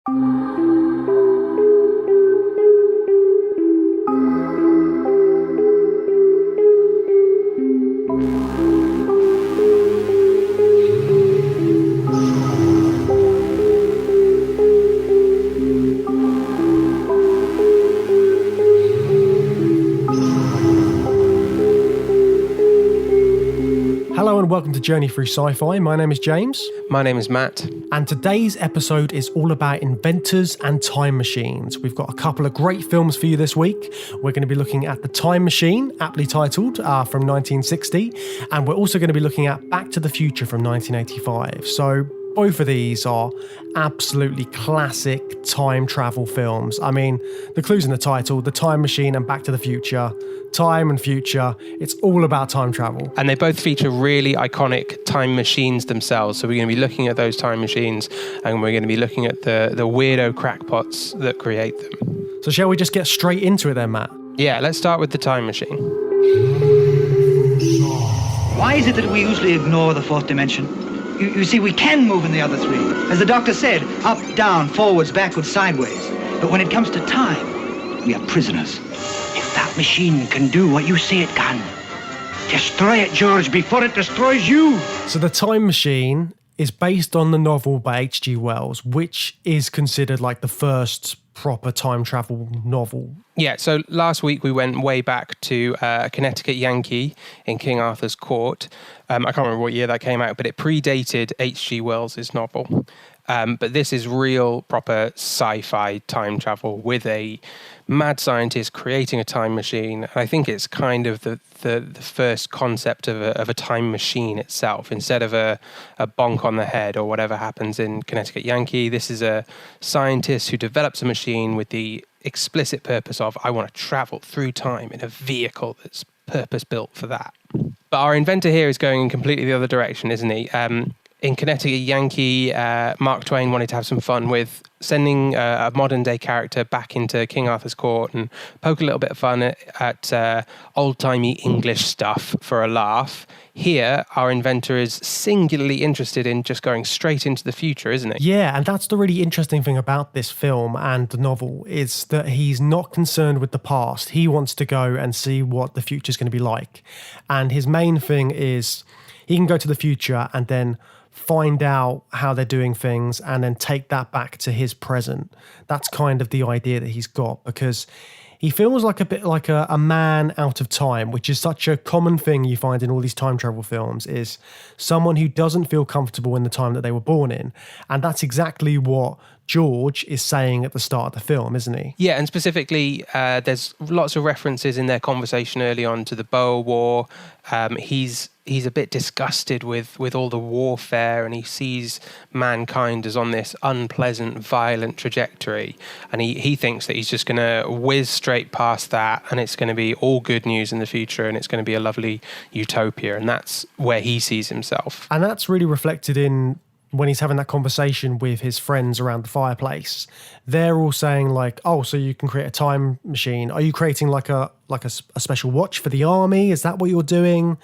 Hello and welcome to Journey Through Sci-Fi. My name is James. My name is Matt. And today's episode is all about inventors and time machines. We've got a couple of great films for you this week. We're going to be looking at The Time Machine, aptly titled, from 1960. And we're also going to be looking at Back to the Future from 1985. So both of these are absolutely classic time travel films. I mean, the clues in the title, The Time Machine and Back to the Future, time and future, it's all about time travel. And they both feature really iconic time machines themselves. So we're going to be looking at those time machines and we're going to be looking at the weirdo crackpots that create them. So shall we just get straight into it then, Matt? Yeah, let's start with The Time Machine. Why is it that we usually ignore the fourth dimension? You see, we can move in the other three. As the doctor said, up, down, forwards, backwards, sideways. But when it comes to time, we are prisoners. If that machine can do what you say it can, destroy it, George, before it destroys you. So The Time Machine is based on the novel by H.G. Wells, which is considered like the first proper time travel novel. Yeah, so last week we went way back to Connecticut Yankee in King Arthur's Court. I can't remember what year that came out, but it predated H.G. Wells' novel. But this is real, proper sci-fi time travel with a mad scientist creating a time machine. And I think it's kind of the first concept of a time machine itself. Instead of a bonk on the head or whatever happens in Connecticut Yankee, this is a scientist who develops a machine with the explicit purpose of, I want to travel through time in a vehicle that's purpose-built for that. But our inventor here is going in completely the other direction, isn't he? In Connecticut Yankee, Mark Twain wanted to have some fun with sending a modern-day character back into King Arthur's court and poke a little bit of fun at old-timey English stuff for a laugh. Here, our inventor is singularly interested in just going straight into the future, isn't he? Yeah, and that's the really interesting thing about this film and the novel is that he's not concerned with the past. He wants to go and see what the future is going to be like. And his main thing is he can go to the future and then find out how they're doing things and then take that back to his present. That's kind of the idea that he's got, because he feels like a bit like a man out of time, which is such a common thing you find in all these time travel films, is someone who doesn't feel comfortable in the time that they were born in. And that's exactly what George is saying at the start of the film, isn't he? Yeah, and specifically, there's lots of references in their conversation early on to the Boer War. He's a bit disgusted with all the warfare, and he sees mankind as on this unpleasant, violent trajectory. And he thinks that he's just going to whiz straight past that, and it's going to be all good news in the future, and it's going to be a lovely utopia. And that's where he sees himself. And that's really reflected in when he's having that conversation with his friends around the fireplace. They're all saying like, oh, so you can create a time machine. Are you creating like a special watch for the army? Is that what you're doing?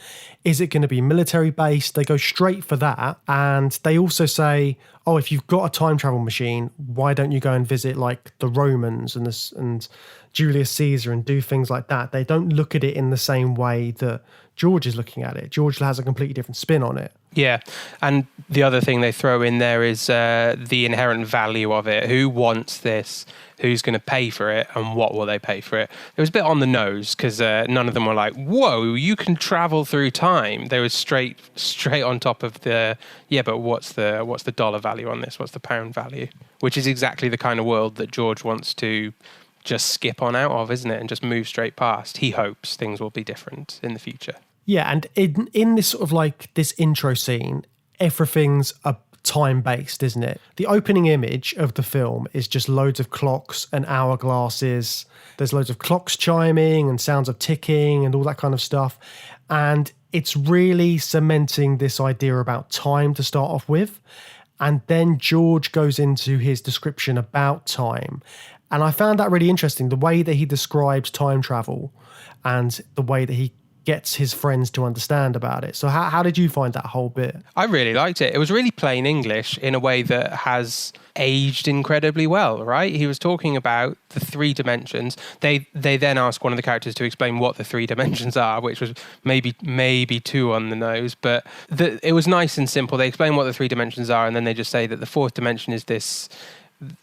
Is it going to be military based? They go straight for that. And they also say, oh, if you've got a time travel machine, why don't you go and visit like the Romans and Julius Caesar and do things like that? They don't look at it in the same way that George is looking at it. George has a completely different spin on it. Yeah, and the other thing they throw in there is the inherent value of it. Who wants this? Who's going to pay for it? And what will they pay for it? It was a bit on the nose because none of them were like, whoa, you can travel through time. They were straight on top of the, yeah, but what's the dollar value on this? What's the pound value? Which is exactly the kind of world that George wants to just skip on out of, isn't it? And just move straight past. He hopes things will be different in the future. Yeah, and in this sort of like this intro scene, everything's time-based, isn't it? The opening image of the film is just loads of clocks and hourglasses. There's loads of clocks chiming and sounds of ticking and all that kind of stuff. And it's really cementing this idea about time to start off with. And then George goes into his description about time. And I found that really interesting, the way that he describes time travel and the way that he gets his friends to understand about it. So how did you find that whole bit? I really liked it. It was really plain English in a way that has aged incredibly well, right? He was talking about the 3 dimensions. They then ask one of the characters to explain what the 3 dimensions are, which was maybe too on the nose, but it was nice and simple. They explain what the 3 dimensions are, and then they just say that the 4th dimension is this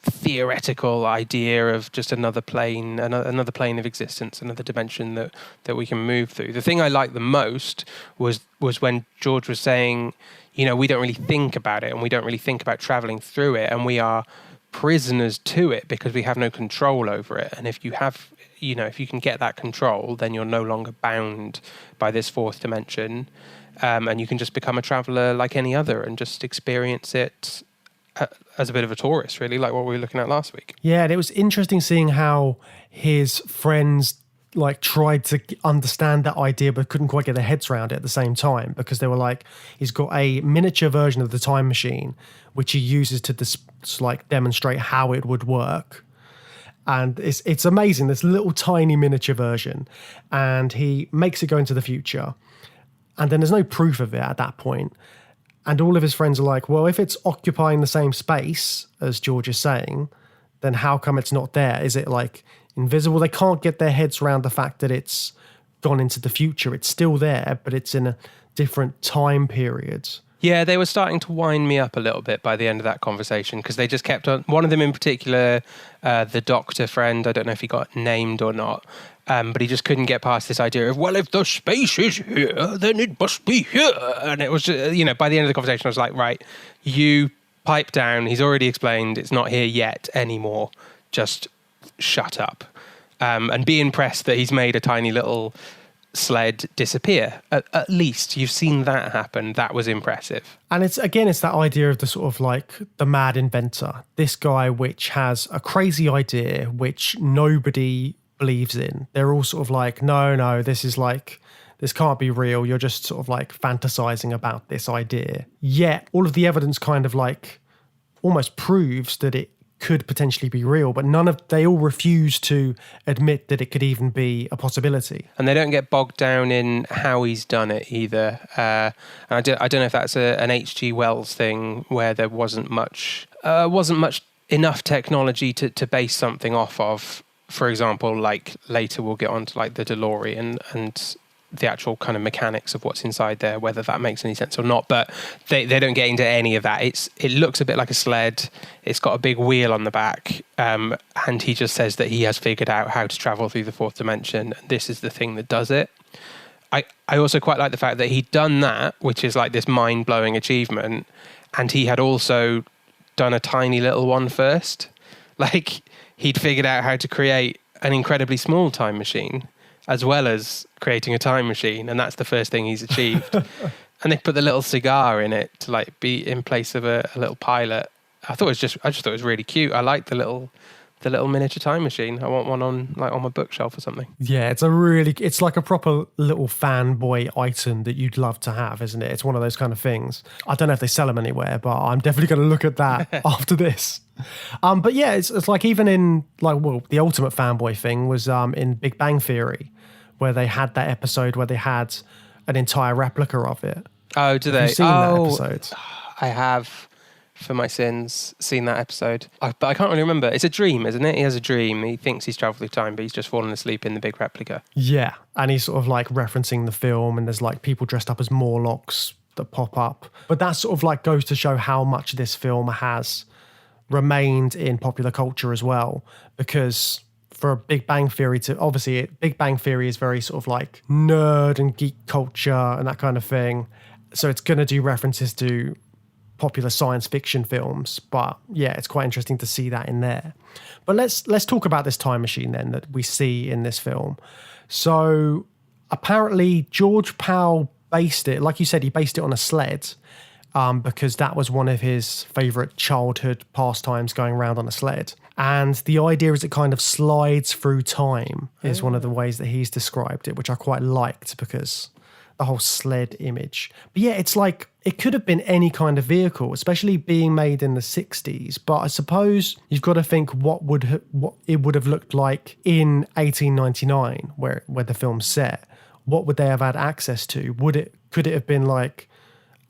theoretical idea of just another plane of existence, another dimension that we can move through. The thing I liked the most was when George was saying, we don't really think about it, and we don't really think about traveling through it, and we are prisoners to it because we have no control over it. And if you have, if you can get that control, then you're no longer bound by this 4th dimension, and you can just become a traveler like any other and just experience it as a bit of a tourist, really, like what we were looking at last week. Yeah, and it was interesting seeing how his friends tried to understand that idea but couldn't quite get their heads around it at the same time, because they were like, he's got a miniature version of the time machine which he uses to demonstrate how it would work. And it's amazing, this little tiny miniature version, and he makes it go into the future, and then there's no proof of it at that point. And all of his friends are like, well, if it's occupying the same space as George is saying, then how come it's not there? Is it invisible? They can't get their heads around the fact that it's gone into the future. It's still there, but it's in a different time period. Yeah, they were starting to wind me up a little bit by the end of that conversation, because they just kept on. One of them in particular, the doctor friend, I don't know if he got named or not, but he just couldn't get past this idea of, well, if the space is here, then it must be here. And it was just, by the end of the conversation, I was like, right, you pipe down. He's already explained it's not here yet anymore. Just shut up. And be impressed that he's made a tiny little sled disappear. At least you've seen that happen. That was impressive. And it's that idea of the sort of the mad inventor, this guy which has a crazy idea which nobody believes in. They're all sort of no, this is this can't be real. You're just sort of fantasizing about this idea. Yet all of the evidence kind of almost proves that it could potentially be real, but they all refuse to admit that it could even be a possibility. And they don't get bogged down in how he's done it either. And I don't know if that's an H.G. Wells thing where there wasn't much enough technology to base something off of. For example, later we'll get on to the DeLorean and the actual kind of mechanics of what's inside there, whether that makes any sense or not. But they don't get into any of that. It looks a bit like a sled. It's got a big wheel on the back. And he just says that he has figured out how to travel through the 4th dimension. This is the thing that does it. I also quite like the fact that he'd done that, which is this mind-blowing achievement. And he had also done a tiny little one first. He'd figured out how to create an incredibly small time machine, as well as creating a time machine, and that's the first thing he's achieved. And they put the little cigar in it to be in place of a little pilot. I just thought it was really cute. I like the little miniature time machine. I want one on my bookshelf or something. Yeah, it's like a proper little fanboy item that you'd love to have, isn't it? It's one of those kind of things. I don't know if they sell them anywhere, but I'm definitely going to look at that after this. But yeah, it's even in the ultimate fanboy thing was in Big Bang Theory, where they had that episode where they had an entire replica of it. Oh, do they? Have you seen that episode? I have, for my sins, seen that episode. But I can't really remember. It's a dream, isn't it? He has a dream. He thinks he's travelled through time, but he's just fallen asleep in the big replica. Yeah, and he's sort of referencing the film, and there's people dressed up as Morlocks that pop up. But that sort of goes to show how much this film has remained in popular culture as well, because for Big Bang Theory Big Bang Theory is very sort of nerd and geek culture and that kind of thing. So it's going to do references to popular science fiction films. But yeah, it's quite interesting to see that in there. But let's talk about this time machine then that we see in this film. So apparently George Powell based it, like you said, he based it on a sled. Because that was one of his favourite childhood pastimes, going around on a sled. And the idea is it kind of slides through time is one of the ways that he's described it, which I quite liked because the whole sled image. But yeah, it's it could have been any kind of vehicle, especially being made in the 60s. But I suppose you've got to think what it would have looked like in 1899, where the film's set. what would they have had access to? Could it have been like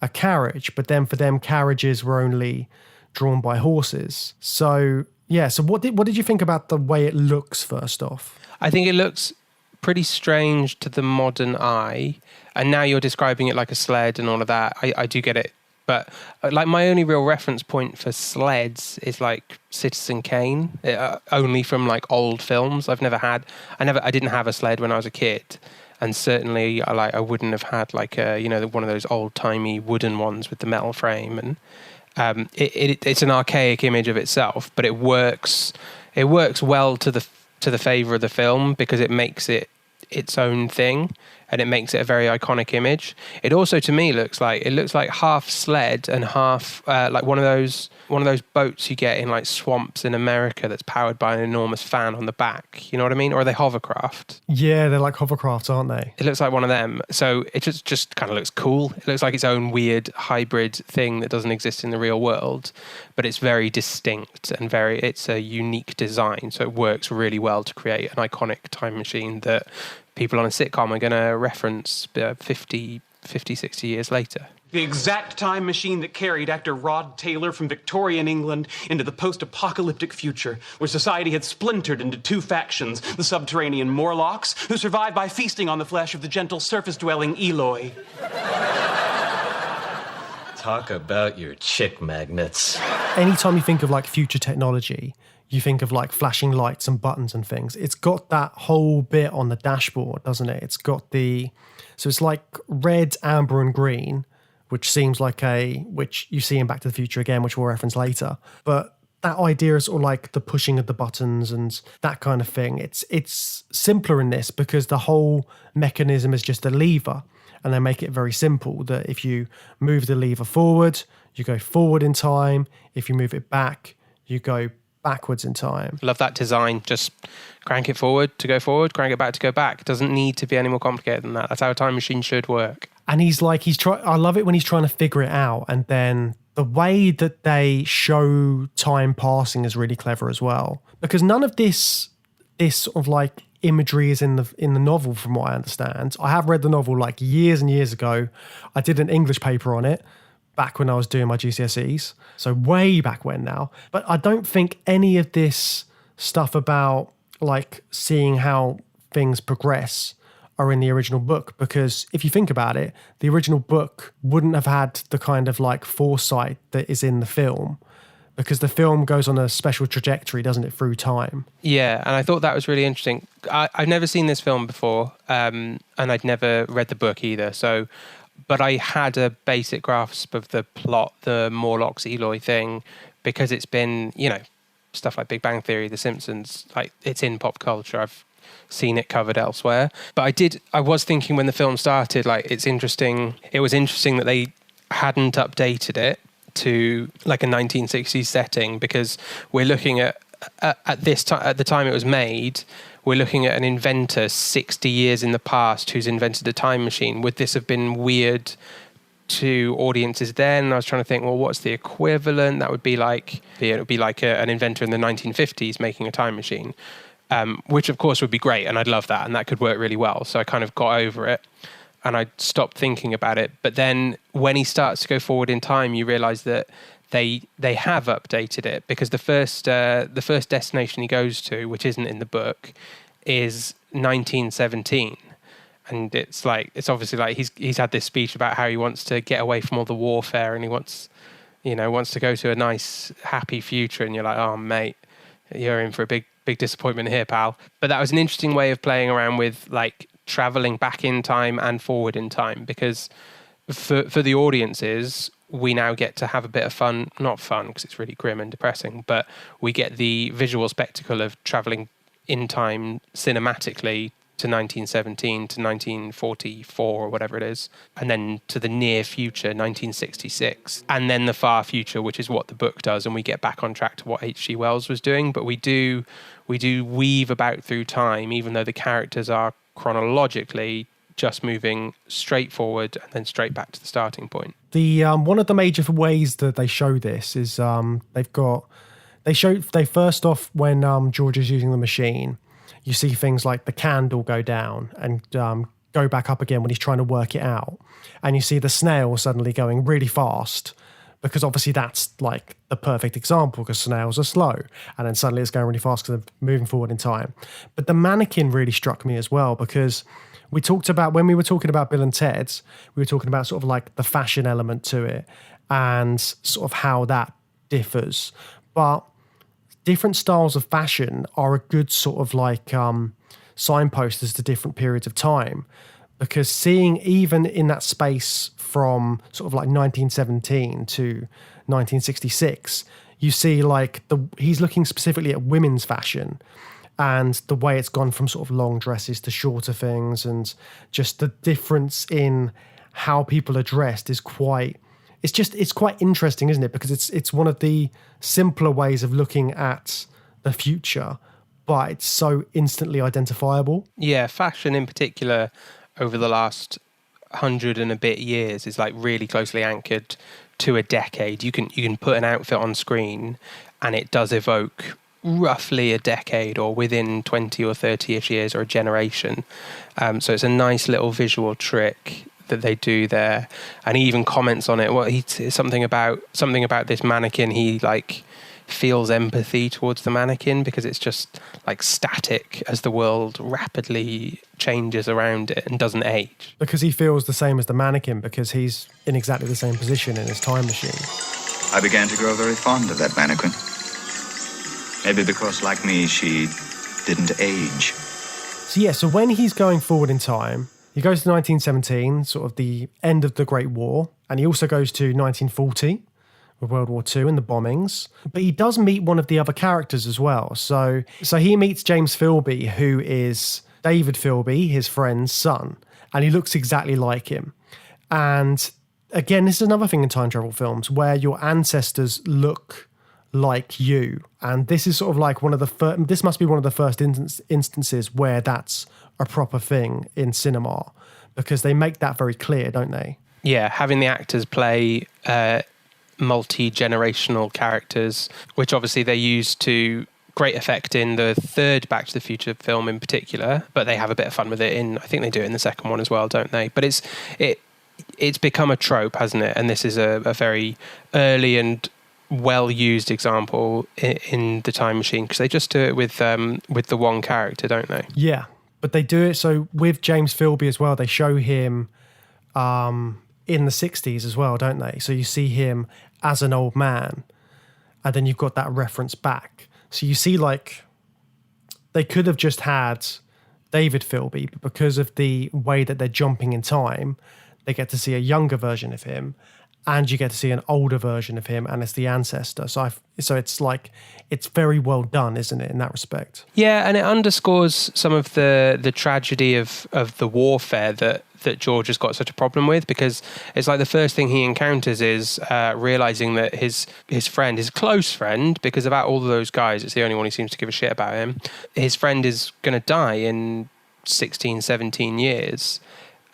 a carriage? But then for them, carriages were only drawn by horses. So yeah. So what did you think about the way it looks first off? I think it looks pretty strange to the modern eye. And now you're describing it like a sled and all of that. I do get it. But like my only real reference point for sleds is like Citizen Kane, only from like old films. I didn't have a sled when I was a kid. And certainly I wouldn't have had like one of those old timey wooden ones with the metal frame. And it's an archaic image of itself, but it works well to the favor of the film because it makes it its own thing and it makes it a very iconic image. It also to me looks like half sled and half like one of those boats you get in like swamps in America that's powered by an enormous fan on the back. You know what I mean? Or are they hovercraft? Yeah, they're like hovercrafts, aren't they? It looks like one of them. So it just kind of looks cool. It looks like its own weird hybrid thing that doesn't exist in the real world, but it's very distinct and it's a unique design. So it works really well to create an iconic time machine that people on a sitcom are going to reference 50, 60 years later. The exact time machine that carried actor Rod Taylor from Victorian England into the post-apocalyptic future, where society had splintered into two factions, the subterranean Morlocks, who survived by feasting on the flesh of the gentle surface-dwelling Eloi. Talk about your chick magnets. Anytime you think of like future technology, you think of like flashing lights and buttons and things. It's got that whole bit on the dashboard, doesn't it? It's got so it's like red, amber and green, which seems like which you see in Back to the Future again, which we'll reference later. But that idea is sort of like the pushing of the buttons and that kind of thing. It's simpler in this because the whole mechanism is just a lever, and they make it very simple that if you move the lever forward, you go forward in time. If you move it back, you go backwards in time. Love that design. Just crank it forward to go forward, crank it back to go back. It doesn't need to be any more complicated than that. That's how a time machine should work. And I love it when he's trying to figure it out. And then the way that they show time passing is really clever as well. Because none of this sort of like imagery is in the novel, from what I understand. I have read the novel like years and years ago. I did an English paper on it back when I was doing my GCSEs. So way back when now. But I don't think any of this stuff about like seeing how things progress are in the original book, because if you think about it, the original book wouldn't have had the kind of like foresight that is in the film, because the film goes on a special trajectory, doesn't it, through time? Yeah, and I thought that was really interesting. I've never seen this film before, and I'd never read the book either. But I had a basic grasp of the plot, the Morlocks Eloi thing, because it's been, stuff like Big Bang Theory, The Simpsons, like it's in pop culture. I've seen it covered elsewhere. But I was thinking when the film started, like it was interesting that they hadn't updated it to like a 1960s setting, because we're looking at the time it was made, we're looking at an inventor 60 years in the past who's invented a time machine. Would this have been weird to audiences then? I was trying to think, well, what's the equivalent? That would be like, it would be like an inventor in the 1950s making a time machine, which of course would be great, and I'd love that, and that could work really well. So I kind of got over it, and I stopped thinking about it. But then when he starts to go forward in time, you realise that they have updated it, because the first destination he goes to, which isn't in the book, is 1917. And it's obviously like he's had this speech about how he wants to get away from all the warfare, and he wants to go to a nice, happy future. And you're like, oh, mate, you're in for a big disappointment here, pal. But that was an interesting way of playing around with like traveling back in time and forward in time, because for the audiences, we now get to have a bit of fun. Not fun, because it's really grim and depressing, but we get the visual spectacle of traveling in time cinematically to 1917 to 1944 or whatever it is, and then to the near future, 1966, and then the far future, which is what the book does, and we get back on track to what H.G. Wells was doing. But we do weave about through time, even though the characters are chronologically just moving straight forward and then straight back to the starting point. The one of the major ways that they show this is they first off, when George is using the machine, you see things like the candle go down and go back up again when he's trying to work it out. And you see the snail suddenly going really fast, because obviously that's like the perfect example, because snails are slow. And then suddenly it's going really fast because they're moving forward in time. But the mannequin really struck me as well, because we talked about, when we were talking about Bill and Ted, we were talking about sort of like the fashion element to it and sort of how that differs. But different styles of fashion are a good sort of like signposters to different periods of time, because seeing even in that space from sort of like 1917 to 1966, you see like he's looking specifically at women's fashion and the way it's gone from sort of long dresses to shorter things, and just the difference in how people are dressed is quite interesting, isn't it? Because it's one of the simpler ways of looking at the future, but it's so instantly identifiable. Yeah, fashion in particular over the last 100 and a bit years is like really closely anchored to a decade. You can put an outfit on screen and it does evoke roughly a decade, or within 20 or 30-ish years, or a generation. So it's a nice little visual trick that they do there. And he even comments on it. Well, he something about this mannequin. He like feels empathy towards the mannequin because it's just like static as the world rapidly changes around it and doesn't age. Because he feels the same as the mannequin, because he's in exactly the same position in his time machine. I began to grow very fond of that mannequin. Maybe because, like me, she didn't age. So when he's going forward in time, he goes to 1917, sort of the end of the Great War, and he also goes to 1940 with World War II and the bombings. But he does meet one of the other characters as well. So he meets James Philby, who is David Philby, his friend's son, and he looks exactly like him. And again, this is another thing in time travel films where your ancestors look like you. And this is sort of like this must be one of the first instances where that's a proper thing in cinema, because they make that very clear, don't they? Yeah, having the actors play multi-generational characters, which obviously they use to great effect in the third Back to the Future film in particular, but they have a bit of fun with it I think they do it in the second one as well, don't they? But it's become a trope, hasn't it? And this is a very early and well-used example in the Time Machine, because they just do it with the one character, don't they? Yeah, but they do it so with James Philby as well. They show him in the 60s as well, don't they? So you see him as an old man, and then you've got that reference back. So you see, like, they could have just had David Philby, but because of the way that they're jumping in time, they get to see a younger version of him, and you get to see an older version of him, and it's the ancestor. So it's like, it's very well done, isn't it, in that respect? Yeah, and it underscores some of the tragedy of the warfare that George has got such a problem with, because it's like the first thing he encounters is realizing that his friend, his close friend, because about all of those guys, it's the only one who seems to give a shit about him, his friend is going to die in 16, 17 years,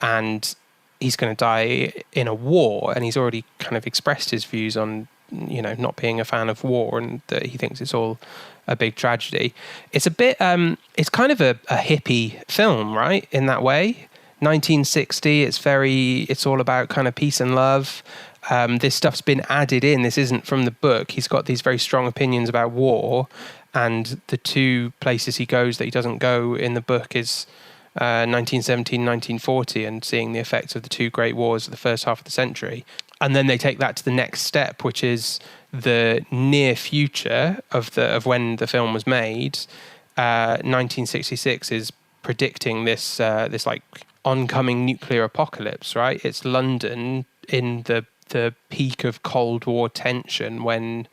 and he's going to die in a war, and he's already kind of expressed his views on, not being a fan of war, and that he thinks it's all a big tragedy. It's a bit, it's kind of a hippie film, right? In that way. 1960, it's all about kind of peace and love. This stuff's been added in. This isn't from the book. He's got these very strong opinions about war, and the two places he goes that he doesn't go in the book is 1917, 1940, and seeing the effects of the two great wars of the first half of the century. And then they take that to the next step, which is the near future of when the film was made. 1966 is predicting this like oncoming nuclear apocalypse, right? It's London in the peak of Cold War tension, when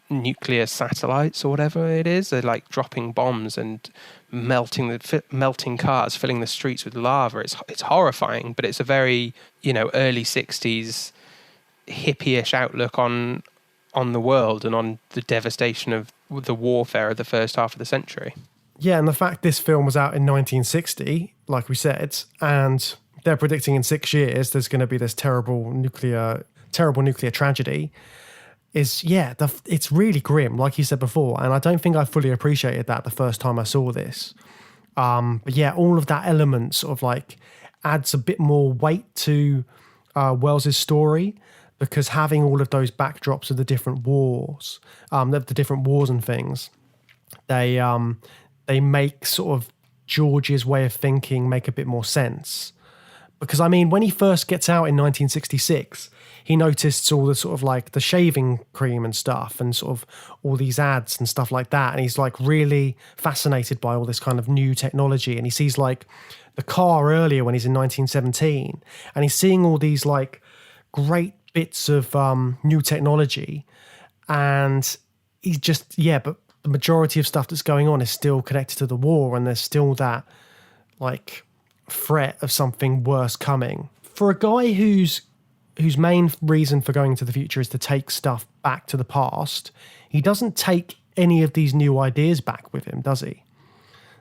nuclear satellites or whatever it is, they're like dropping bombs and melting cars, filling the streets with lava. It's horrifying, but it's a very early 60s hippie-ish outlook on the world and on the devastation of the warfare of the first half of the century. Yeah, and the fact this film was out in 1960, like we said, and they're predicting in 6 years there's going to be this terrible nuclear tragedy, is, it's really grim, like you said before, and I don't think I fully appreciated that the first time I saw this. But yeah, all of that element sort of like adds a bit more weight to Wells's story, because having all of those backdrops of the different wars, the different wars and things, they make sort of George's way of thinking make a bit more sense. Because I mean, when he first gets out in 1966, he noticed all the sort of like the shaving cream and stuff, and sort of all these ads and stuff like that, and he's like really fascinated by all this kind of new technology. And he sees like the car earlier when he's in 1917, and he's seeing all these like great bits of new technology, and he's just, but the majority of stuff that's going on is still connected to the war, and there's still that like threat of something worse coming. For a guy whose main reason for going to the future is to take stuff back to the past, he doesn't take any of these new ideas back with him, does he?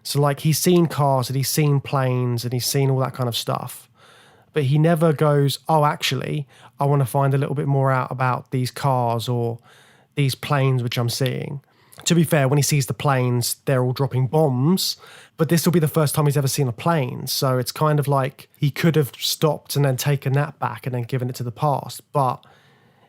So like, he's seen cars and he's seen planes and he's seen all that kind of stuff, but he never goes, oh, actually, I want to find a little bit more out about these cars or these planes which I'm seeing. To be fair, when he sees the planes, they're all dropping bombs, but this will be the first time he's ever seen a plane. So it's kind of like he could have stopped and then taken that back and then given it to the past, but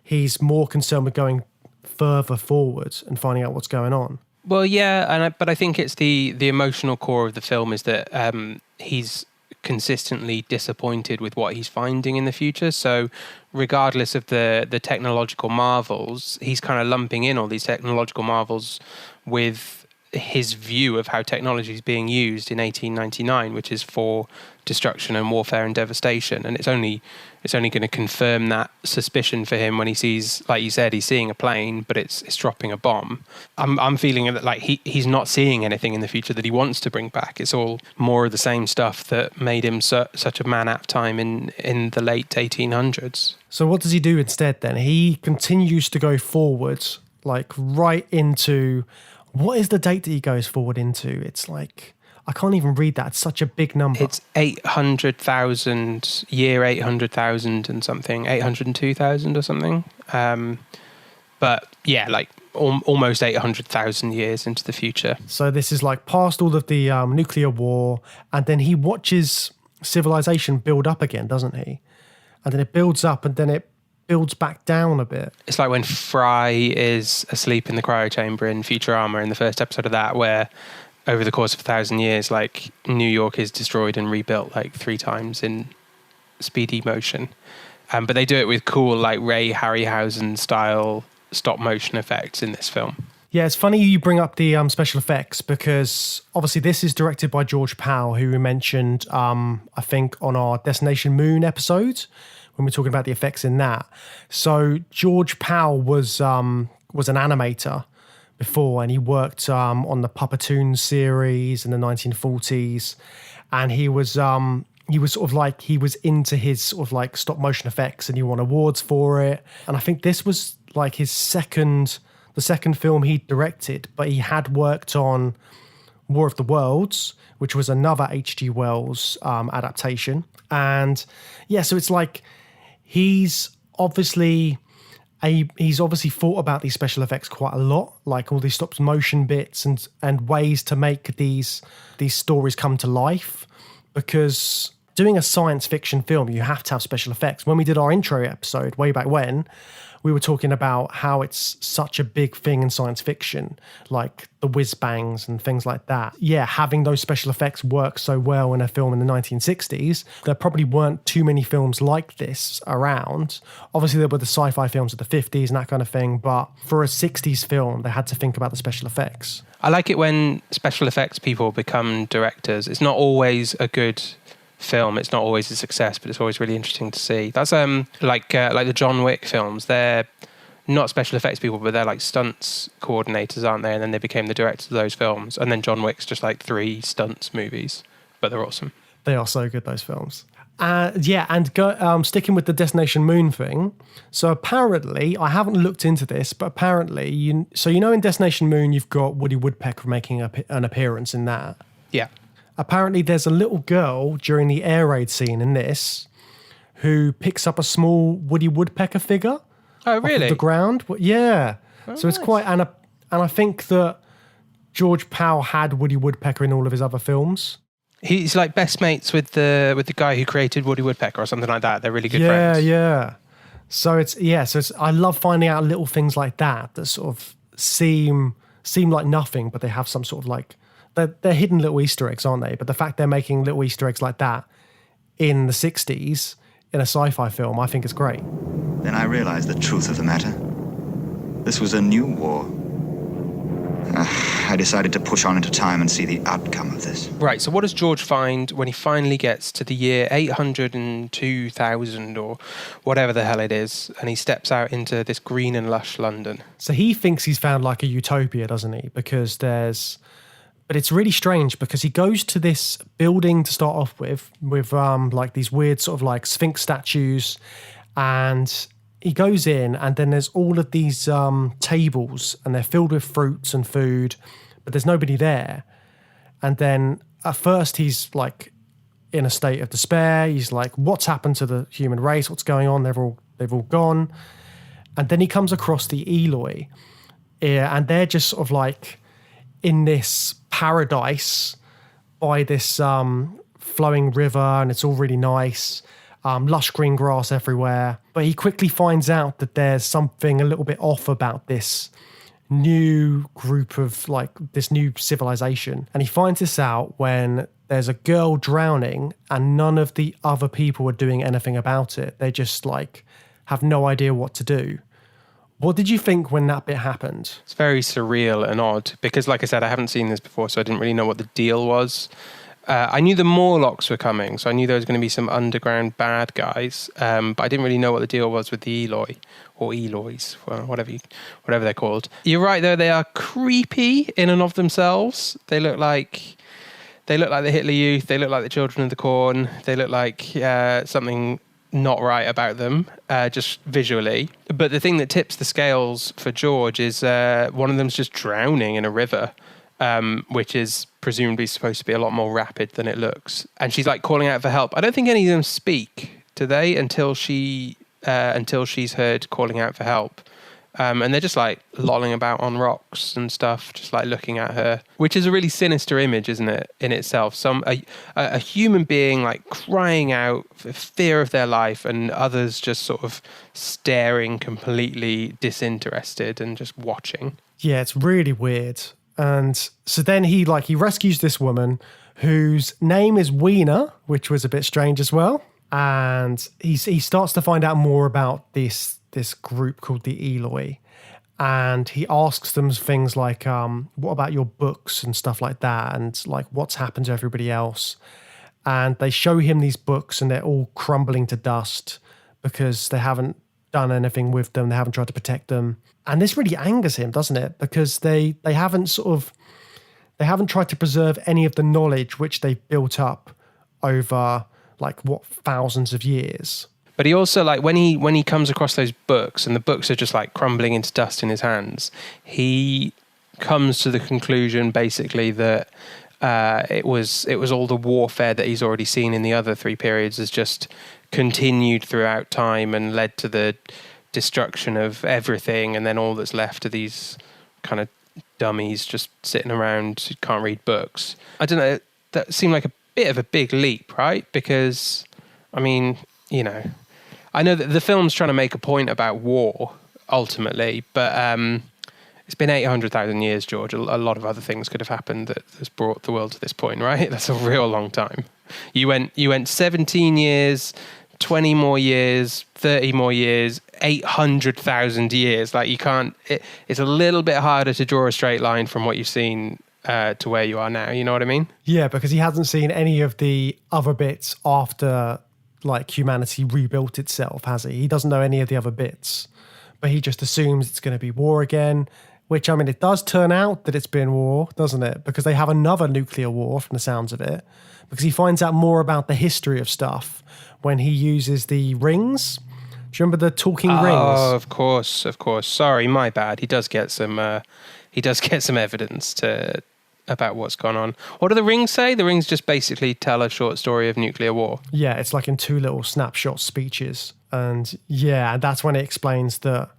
he's more concerned with going further forward and finding out what's going on. Well, yeah, but I think it's the emotional core of the film is that he's consistently disappointed with what he's finding in the future. So regardless of the technological marvels, he's kind of lumping in all these technological marvels with his view of how technology is being used in 1899, which is for destruction and warfare and devastation. And it's only going to confirm that suspicion for him when he sees, like you said, he's seeing a plane, but it's dropping a bomb. I'm feeling that like he's not seeing anything in the future that he wants to bring back. It's all more of the same stuff that made him such a man at time in the late 1800s. So what does he do instead then? He continues to go forward, like right into, what is the date that he goes forward into? It's like, I can't even read that. It's such a big number. It's 800,000, year 800,000 and something, 802,000 or something. But yeah, like almost 800,000 years into the future. So this is like past all of the nuclear war, and then he watches civilization build up again, doesn't he? And then it builds up and then it builds back down a bit. It's like when Fry is asleep in the cryo chamber in Futurama in the first episode of that, where over the course of 1,000 years, like New York is destroyed and rebuilt like 3 times in speedy motion. But they do it with cool, like Ray Harryhausen style stop motion effects in this film. Yeah, it's funny you bring up the special effects, because obviously this is directed by George Powell, who we mentioned, I think, on our Destination Moon episode when we're talking about the effects in that. So George Powell was an animator before, and he worked on the Puppetoon series in the 1940s, and he was sort of like, he was into his sort of like stop motion effects, and he won awards for it. And I think this was like the second film he directed, but he had worked on War of the Worlds, which was another H.G. Wells adaptation. And yeah, so it's like he's obviously thought about these special effects quite a lot, like all these stop motion bits and ways to make these stories come to life, because doing a science fiction film, you have to have special effects. When we did our intro episode way back when, we were talking about how it's such a big thing in science fiction, like the whiz bangs and things like that. Yeah, having those special effects work so well in a film in the 1960s, there probably weren't too many films like this around. Obviously, there were the sci-fi films of the 50s and that kind of thing, but for a 60s film, they had to think about the special effects. I like it when special effects people become directors. It's not always a good film, it's not always a success, but it's always really interesting to see. That's like the John Wick films. They're not special effects people, but they're like stunts coordinators, aren't they? And then they became the directors of those films. And then John Wick's just like 3 stunts movies, but they're awesome. They are so good, those films. Sticking with the Destination Moon thing. So apparently, I haven't looked into this, but apparently, in Destination Moon, you've got Woody Woodpecker making an appearance in that. Yeah. Apparently, there's a little girl during the air raid scene in this who picks up a small Woody Woodpecker figure. Oh, really? Off of the ground. Yeah. Oh, so it's nice. quite, and I think that George Powell had Woody Woodpecker in all of his other films. He's like best mates with the guy who created Woody Woodpecker or something like that. They're really good friends. Yeah. So I love finding out little things like that sort of seem like nothing, but they have some sort of like they're hidden little Easter eggs, aren't they? But the fact they're making little Easter eggs like that in the 60s in a sci-fi film, I think is great. Then I realized the truth of the matter. This was a new war. I decided to push on into time and see the outcome of this. Right, so what does George find when he finally gets to the year 802,000 or whatever the hell it is, and he steps out into this green and lush London? So he thinks he's found like a utopia, doesn't he? But it's really strange because he goes to this building to start off with like these weird sort of like Sphinx statues, and he goes in and then there's all of these tables and they're filled with fruits and food, but there's nobody there. And then at first he's like in a state of despair. He's like, what's happened to the human race? What's going on? They've all gone. And then he comes across the Eloi, and they're just sort of like in this paradise by this flowing river, and it's all really nice. Lush green grass everywhere. But he quickly finds out that there's something a little bit off about this new group of like this new civilization. And he finds this out when there's a girl drowning and none of the other people are doing anything about it. They just like have no idea what to do. What did you think when that bit happened? It's very surreal and odd because, like I said, I haven't seen this before, so I didn't really know what the deal was. I knew the Morlocks were coming, so I knew there was going to be some underground bad guys, but I didn't really know what the deal was with the Eloi, or Elois, well, whatever they're called. You're right, though, they are creepy in and of themselves. They look like the Hitler Youth, they look like the Children of the Corn, they look like something not right about them, just visually. But the thing that tips the scales for George is one of them's just drowning in a river. Which is presumably supposed to be a lot more rapid than it looks. And she's like calling out for help. I don't think any of them speak, do they? Until she's heard calling out for help. And they're just like lolling about on rocks and stuff, just like looking at her, which is a really sinister image, isn't it, in itself? A human being like crying out for fear of their life and others just sort of staring completely disinterested and just watching. Yeah, it's really weird. And so then he rescues this woman whose name is Weena, which was a bit strange as well. And he starts to find out more about this group called the Eloi. And he asks them things like, what about your books and stuff like that? And like, what's happened to everybody else? And they show him these books and they're all crumbling to dust because they haven't done anything with them. They haven't tried to protect them. And this really angers him, doesn't it? Because they haven't tried to preserve any of the knowledge which they've built up over thousands of years. But he also, like, when he comes across those books and the books are just like crumbling into dust in his hands, he comes to the conclusion basically that it was all the warfare that he's already seen in the other three periods has just continued throughout time and led to the destruction of everything, and then all that's left are these kind of dummies just sitting around who can't read books. I don't know, that seemed like a bit of a big leap, right? Because, I mean, you know, I know that the film's trying to make a point about war, ultimately, but it's been 800,000 years, George. A lot of other things could have happened that has brought the world to this point, right? That's a real long time. You went 17 years, 20 more years, 30 more years, 800,000 years. Like, you can't... It's a little bit harder to draw a straight line from what you've seen to where you are now. You know what I mean? Yeah, because he hasn't seen any of the other bits after, like, humanity rebuilt itself, has he? He doesn't know any of the other bits. But he just assumes it's going to be war again, which, I mean, it does turn out that it's been war, doesn't it? Because they have another nuclear war from the sounds of it. Because he finds out more about the history of stuff when he uses the rings. Do you remember the talking rings? Oh, of course. Sorry, my bad. He does get some evidence about what's gone on. What do the rings say? The rings just basically tell a short story of nuclear war. Yeah, it's like in two little snapshot speeches. And yeah, that's when it explains that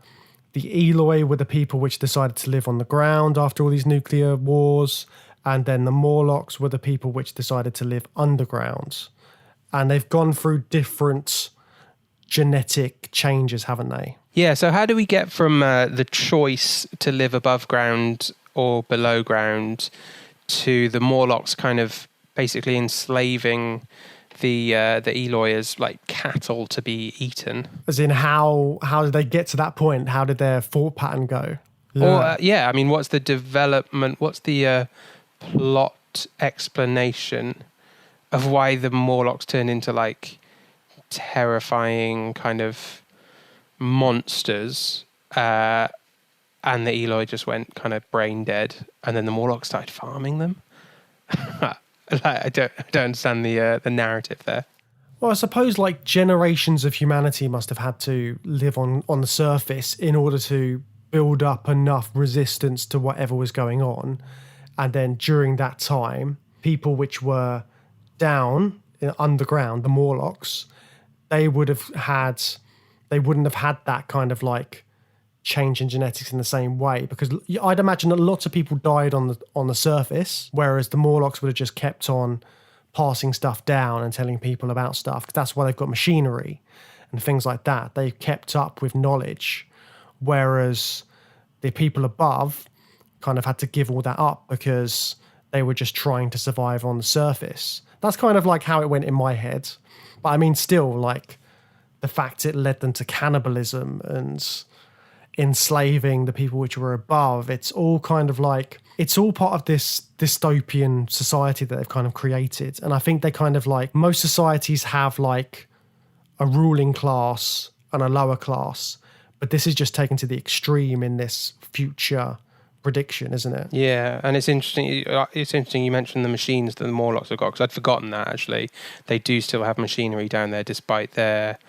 the Eloi were the people which decided to live on the ground after all these nuclear wars. And then the Morlocks were the people which decided to live underground. And they've gone through different genetic changes, haven't they? Yeah, so how do we get from the choice to live above ground or below ground to the Morlocks kind of basically enslaving the Eloi as like cattle to be eaten? As in, how did they get to that point? How did their thought pattern go? Or I mean, what's the development? What's the plot explanation of why the Morlocks turn into like terrifying kind of monsters, and the Eloi just went kind of brain dead, and then the Morlocks started farming them? I don't understand the narrative there. Well, I suppose like generations of humanity must have had to live on the surface in order to build up enough resistance to whatever was going on. And then during that time, people which were down underground, the Morlocks, they wouldn't have had that kind of like change in genetics in the same way, because I'd imagine that lots of people died on the surface, whereas the Morlocks would have just kept on passing stuff down and telling people about stuff, because that's why they've got machinery and things like that. They've kept up with knowledge, whereas the people above kind of had to give all that up because they were just trying to survive on the surface. That's kind of like how it went in my head. But I mean, still, like, the fact it led them to cannibalism and enslaving the people which were above, it's all kind of like, it's all part of this dystopian society that they've kind of created. And I think they kind of like, most societies have like a ruling class and a lower class, but this is just taken to the extreme in this future prediction, isn't it? Yeah, and it's interesting. It's interesting you mentioned the machines that the Morlocks have got, because I'd forgotten that actually. They do still have machinery down there, despite their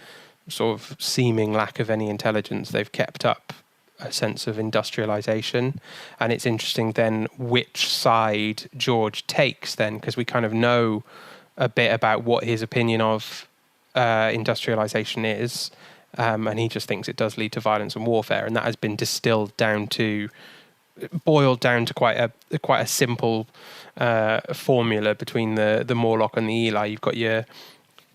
sort of seeming lack of any intelligence. They've kept up a sense of industrialization, and it's interesting then which side George takes then, because we kind of know a bit about what his opinion of industrialization is, and he just thinks it does lead to violence and warfare, and that has been boiled down to quite a simple formula between the Morlock and the Eli. You've got your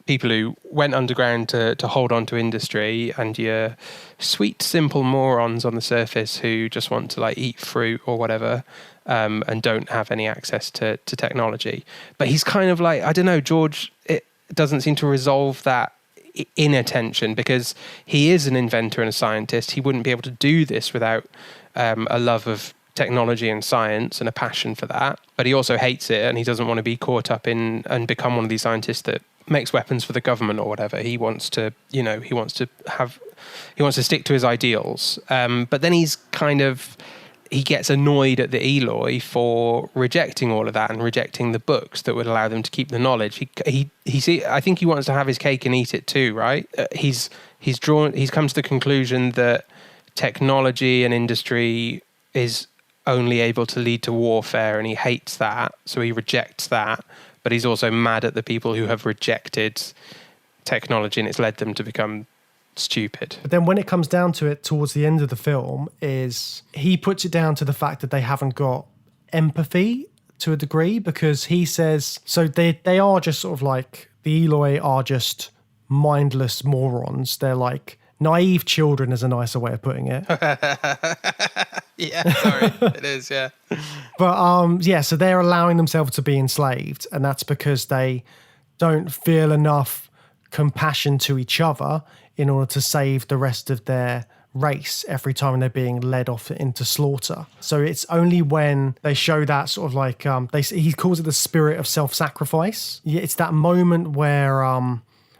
people who went underground to hold on to industry, and your sweet, simple morons on the surface who just want to like eat fruit or whatever, and don't have any access to technology. But he's kind of like, I don't know, George, it doesn't seem to resolve that inner tension, because he is an inventor and a scientist. He wouldn't be able to do this without a love of technology and science and a passion for that. But he also hates it, and he doesn't want to be caught up in and become one of these scientists that makes weapons for the government or whatever. He wants to stick to his ideals. But then he gets annoyed at the Eloi for rejecting all of that and rejecting the books that would allow them to keep the knowledge. I think he wants to have his cake and eat it too, right? He's come to the conclusion that technology and industry is only able to lead to warfare, and he hates that, so he rejects that. But he's also mad at the people who have rejected technology and it's led them to become stupid. But then when it comes down to it towards the end of the film, is he puts it down to the fact that they haven't got empathy to a degree, because he says, so they are just sort of like, the Eloi are just mindless morons. They're like naive children, is a nicer way of putting it. Yeah, sorry, it is, yeah. But so they're allowing themselves to be enslaved, and that's because they don't feel enough compassion to each other in order to save the rest of their race every time they're being led off into slaughter. So it's only when they show that sort of like, he calls it the spirit of self-sacrifice. It's that moment where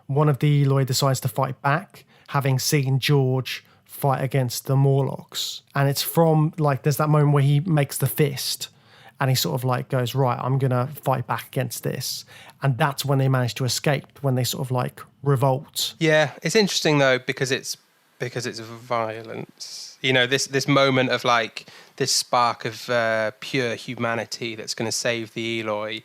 one of the Eloi decides to fight back, having seen George fight against the Morlocks. And it's from, like, there's that moment where he makes the fist and he sort of like goes, right, I'm going to fight back against this. And that's when they manage to escape, when they sort of like revolt. Yeah, it's interesting though, because it's violence. You know, this moment of like this spark of pure humanity that's going to save the Eloi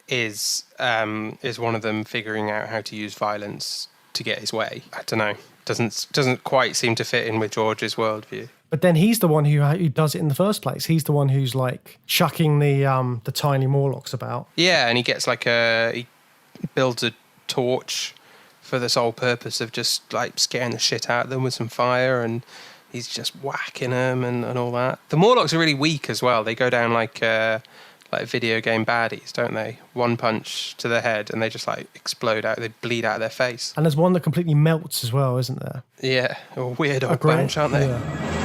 is one of them figuring out how to use violence to get his way. I don't know. Doesn't quite seem to fit in with George's worldview. But then he's the one who does it in the first place. He's the one who's like chucking the tiny Morlocks about. Yeah, and he gets he builds a torch for the sole purpose of just like scaring the shit out of them with some fire, and he's just whacking them and all that. The Morlocks are really weak as well. They go down like video game baddies, don't they? One punch to the head and they just like explode out. They bleed out of their face. And there's one that completely melts as well, isn't there? Yeah, a weird old bunch, aren't they? Yeah.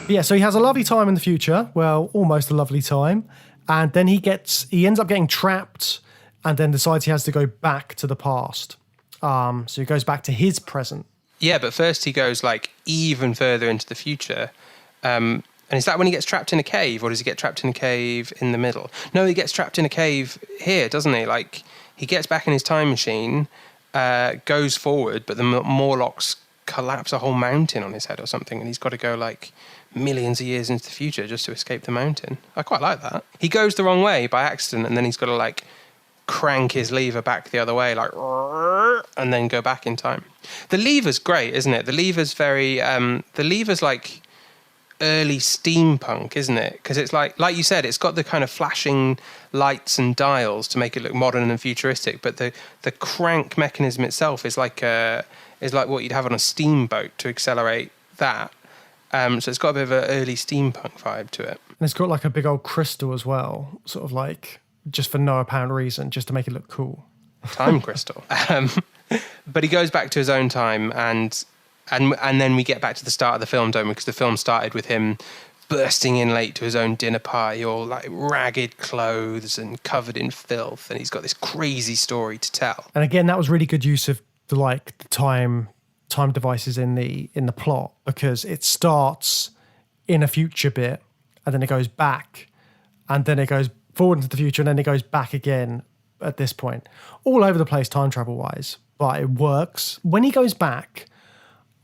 Yeah, so he has a lovely time in the future. Well, almost a lovely time. And then he ends up getting trapped and then decides he has to go back to the past. So he goes back to his present. Yeah, but first he goes like even further into the future. And is that when he gets trapped in a cave, or does he get trapped in a cave in the middle? No, he gets trapped in a cave here, doesn't he? Like he gets back in his time machine, goes forward, but the Morlocks collapse a whole mountain on his head or something, and he's got to go like millions of years into the future just to escape the mountain. I quite like that. He goes the wrong way by accident, and then he's got to like crank his lever back the other way, like, and then go back in time. The lever's great, isn't it? The lever's like early steampunk, isn't it? Because it's like you said, it's got the kind of flashing lights and dials to make it look modern and futuristic, but the crank mechanism itself is like what you'd have on a steamboat to accelerate that. So it's got a bit of an early steampunk vibe to it. And it's got like a big old crystal as well, sort of like just for no apparent reason, just to make it look cool. Time crystal. But he goes back to his own time, and then we get back to the start of the film, don't we? Because the film started with him bursting in late to his own dinner party, all like ragged clothes and covered in filth, and he's got this crazy story to tell. And again, that was really good use of the time devices in the plot, because it starts in a future bit and then it goes back and then it goes forward into the future and then it goes back again at this point. All over the place time travel wise, but it works. When he goes back,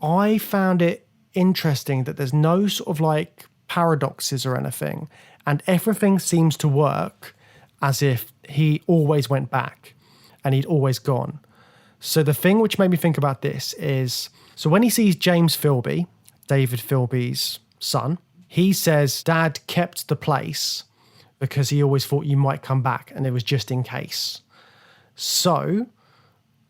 I found it interesting that there's no sort of like paradoxes or anything, and everything seems to work as if he always went back and he'd always gone. So the thing which made me think about this is, so when he sees James Philby, David Philby's son, he says, Dad kept the place because he always thought you might come back and it was just in case. So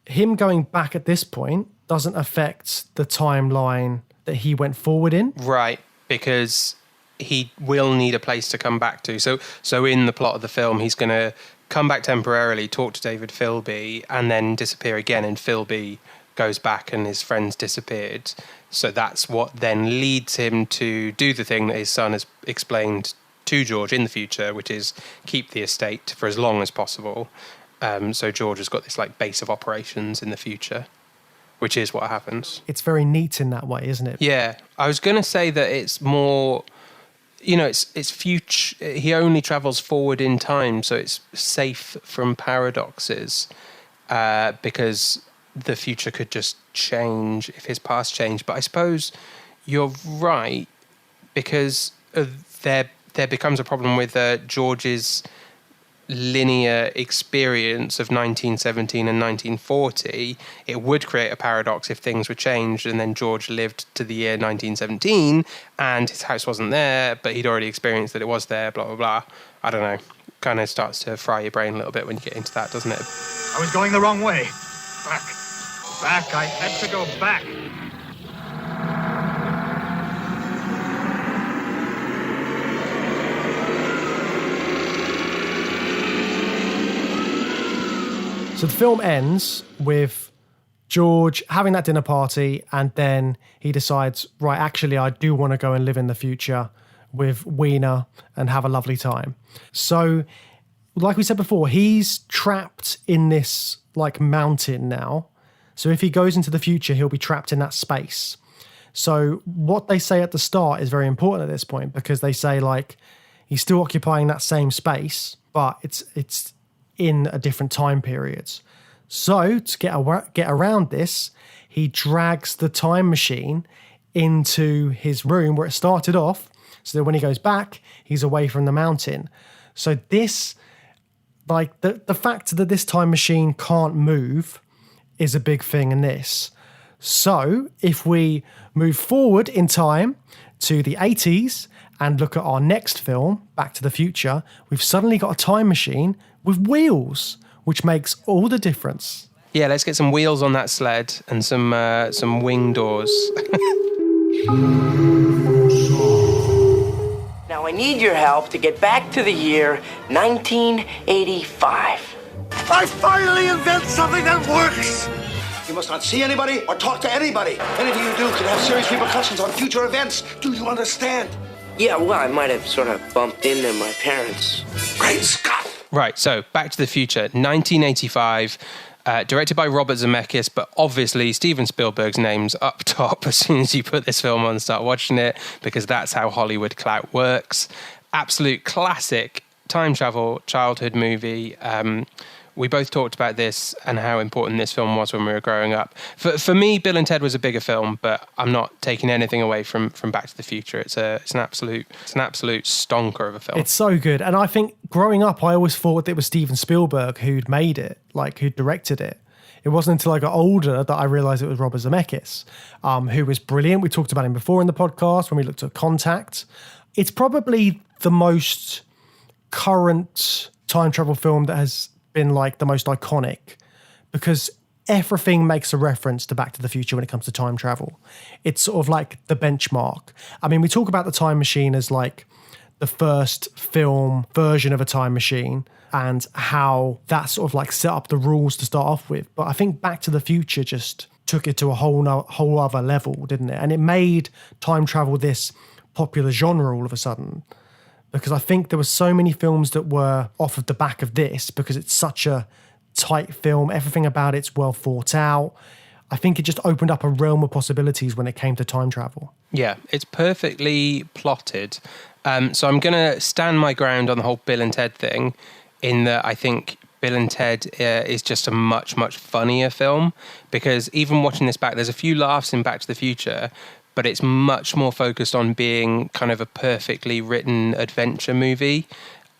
him going back at this point doesn't affect the timeline that he went forward in. Right, because he will need a place to come back to. So in the plot of the film, he's going to come back temporarily, talk to David Philby, and then disappear again, and Philby goes back and his friend's disappeared. So that's what then leads him to do the thing that his son has explained to George in the future, which is keep the estate for as long as possible. So George has got this like base of operations in the future, which is what happens. It's very neat in that way, isn't it? Yeah. I was going to say that it's more, it's future. He only travels forward in time, so it's safe from paradoxes, because the future could just change if his past changed. But I suppose you're right, because there becomes a problem with George's linear experience of 1917 and 1940. It would create a paradox if things were changed and then George lived to the year 1917 and his house wasn't there, but he'd already experienced that it was there, blah, blah, blah. I don't know. Kind of starts to fry your brain a little bit when you get into that, doesn't it? I was going the wrong way. Back. I had to go back. So the film ends with George having that dinner party, and then he decides, right, actually, I do want to go and live in the future with Weena and have a lovely time. So, like we said before, he's trapped in this like mountain now. So if he goes into the future, he'll be trapped in that space. So what they say at the start is very important at this point, because they say like he's still occupying that same space, but it's in a different time periods. So to get around this, he drags the time machine into his room where it started off, so that when he goes back, he's away from the mountain. So this, like, the fact that this time machine can't move is a big thing in this. So if we move forward in time to the 80s and look at our next film, Back to the Future, we've suddenly got a time machine with wheels, which makes all the difference. Yeah, let's get some wheels on that sled and some wing doors. Now I need your help to get back to the year 1985. I finally invent something that works! You must not see anybody or talk to anybody. Anything you do could have serious repercussions on future events. Do you understand? Yeah, well, I might have sort of bumped into my parents. Great Scott! Right, so Back to the Future, 1985, directed by Robert Zemeckis, but obviously Steven Spielberg's name's up top as soon as you put this film on and start watching it, because that's how Hollywood clout works. Absolute classic time travel childhood movie. We both talked about this and how important this film was when we were growing up. For me, Bill and Ted was a bigger film, but I'm not taking anything away from Back to the Future. It's an absolute stonker of a film. It's so good. And I think growing up, I always thought it was Steven Spielberg who'd made it, like who'd directed it. It wasn't until I got older that I realised it was Robert Zemeckis, who was brilliant. We talked about him before in the podcast when we looked at Contact. It's probably the most current time travel film that has been like the most iconic, because everything makes a reference to Back to the Future when it comes to time travel. It's sort of like the benchmark. I mean, we talk about the time machine as like the first film version of a time machine and how that sort of like set up the rules to start off with. But I think Back to the Future just took it to a whole other level, didn't it? And it made time travel this popular genre all of a sudden, because I think there were so many films that were off of the back of this because it's such a tight film. Everything about it's well thought out. I think it just opened up a realm of possibilities when it came to time travel. Yeah, it's perfectly plotted. So I'm going to stand my ground on the whole Bill and Ted thing, in that I think Bill and Ted is just a much, much funnier film, because even watching this back, there's a few laughs in Back to the Future, but it's much more focused on being kind of a perfectly written adventure movie.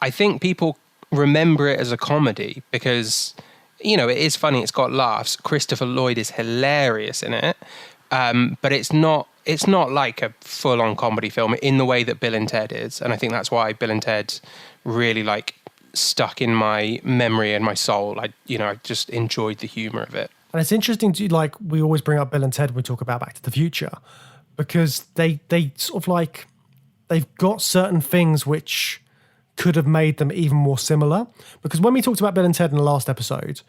I think people remember it as a comedy because, you know, it is funny, it's got laughs. Christopher Lloyd is hilarious in it, but it's not like a full-on comedy film in the way that Bill and Ted is. And I think that's why Bill and Ted really like stuck in my memory and my soul. I just enjoyed the humor of it. And it's interesting to, like, we always bring up Bill and Ted when we talk about Back to the Future, because they sort of like, they've got certain things which could have made them even more similar. Because when we talked about Bill and Ted in the last episode,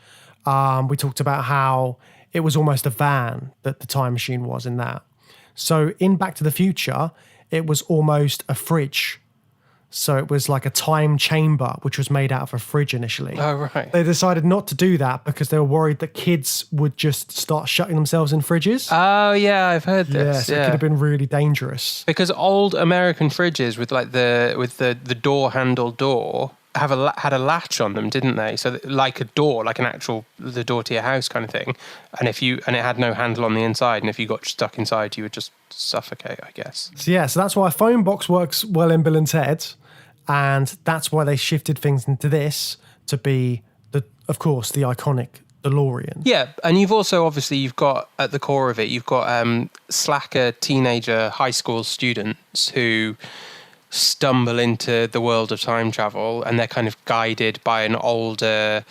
we talked about how it was almost a van that the time machine was in that. So in Back to the Future, it was almost a fridge. So it was like a time chamber, which was made out of a fridge initially. Oh, right. They decided not to do that because they were worried that kids would just start shutting themselves in fridges. Oh, yeah, I've heard this. Yeah, so it could have been really dangerous. Because old American fridges with like the door handle door had a latch on them, didn't they? So like a door, like the door to your house kind of thing. And it had no handle on the inside, and if you got stuck inside, you would just suffocate, I guess. So that's why a phone box works well in Bill and Ted, and that's why they shifted things into this to be of course, the iconic DeLorean. Yeah, and you've got at the core of it, you've got slacker teenager high school students who stumble into the world of time travel, and they're kind of guided by an older,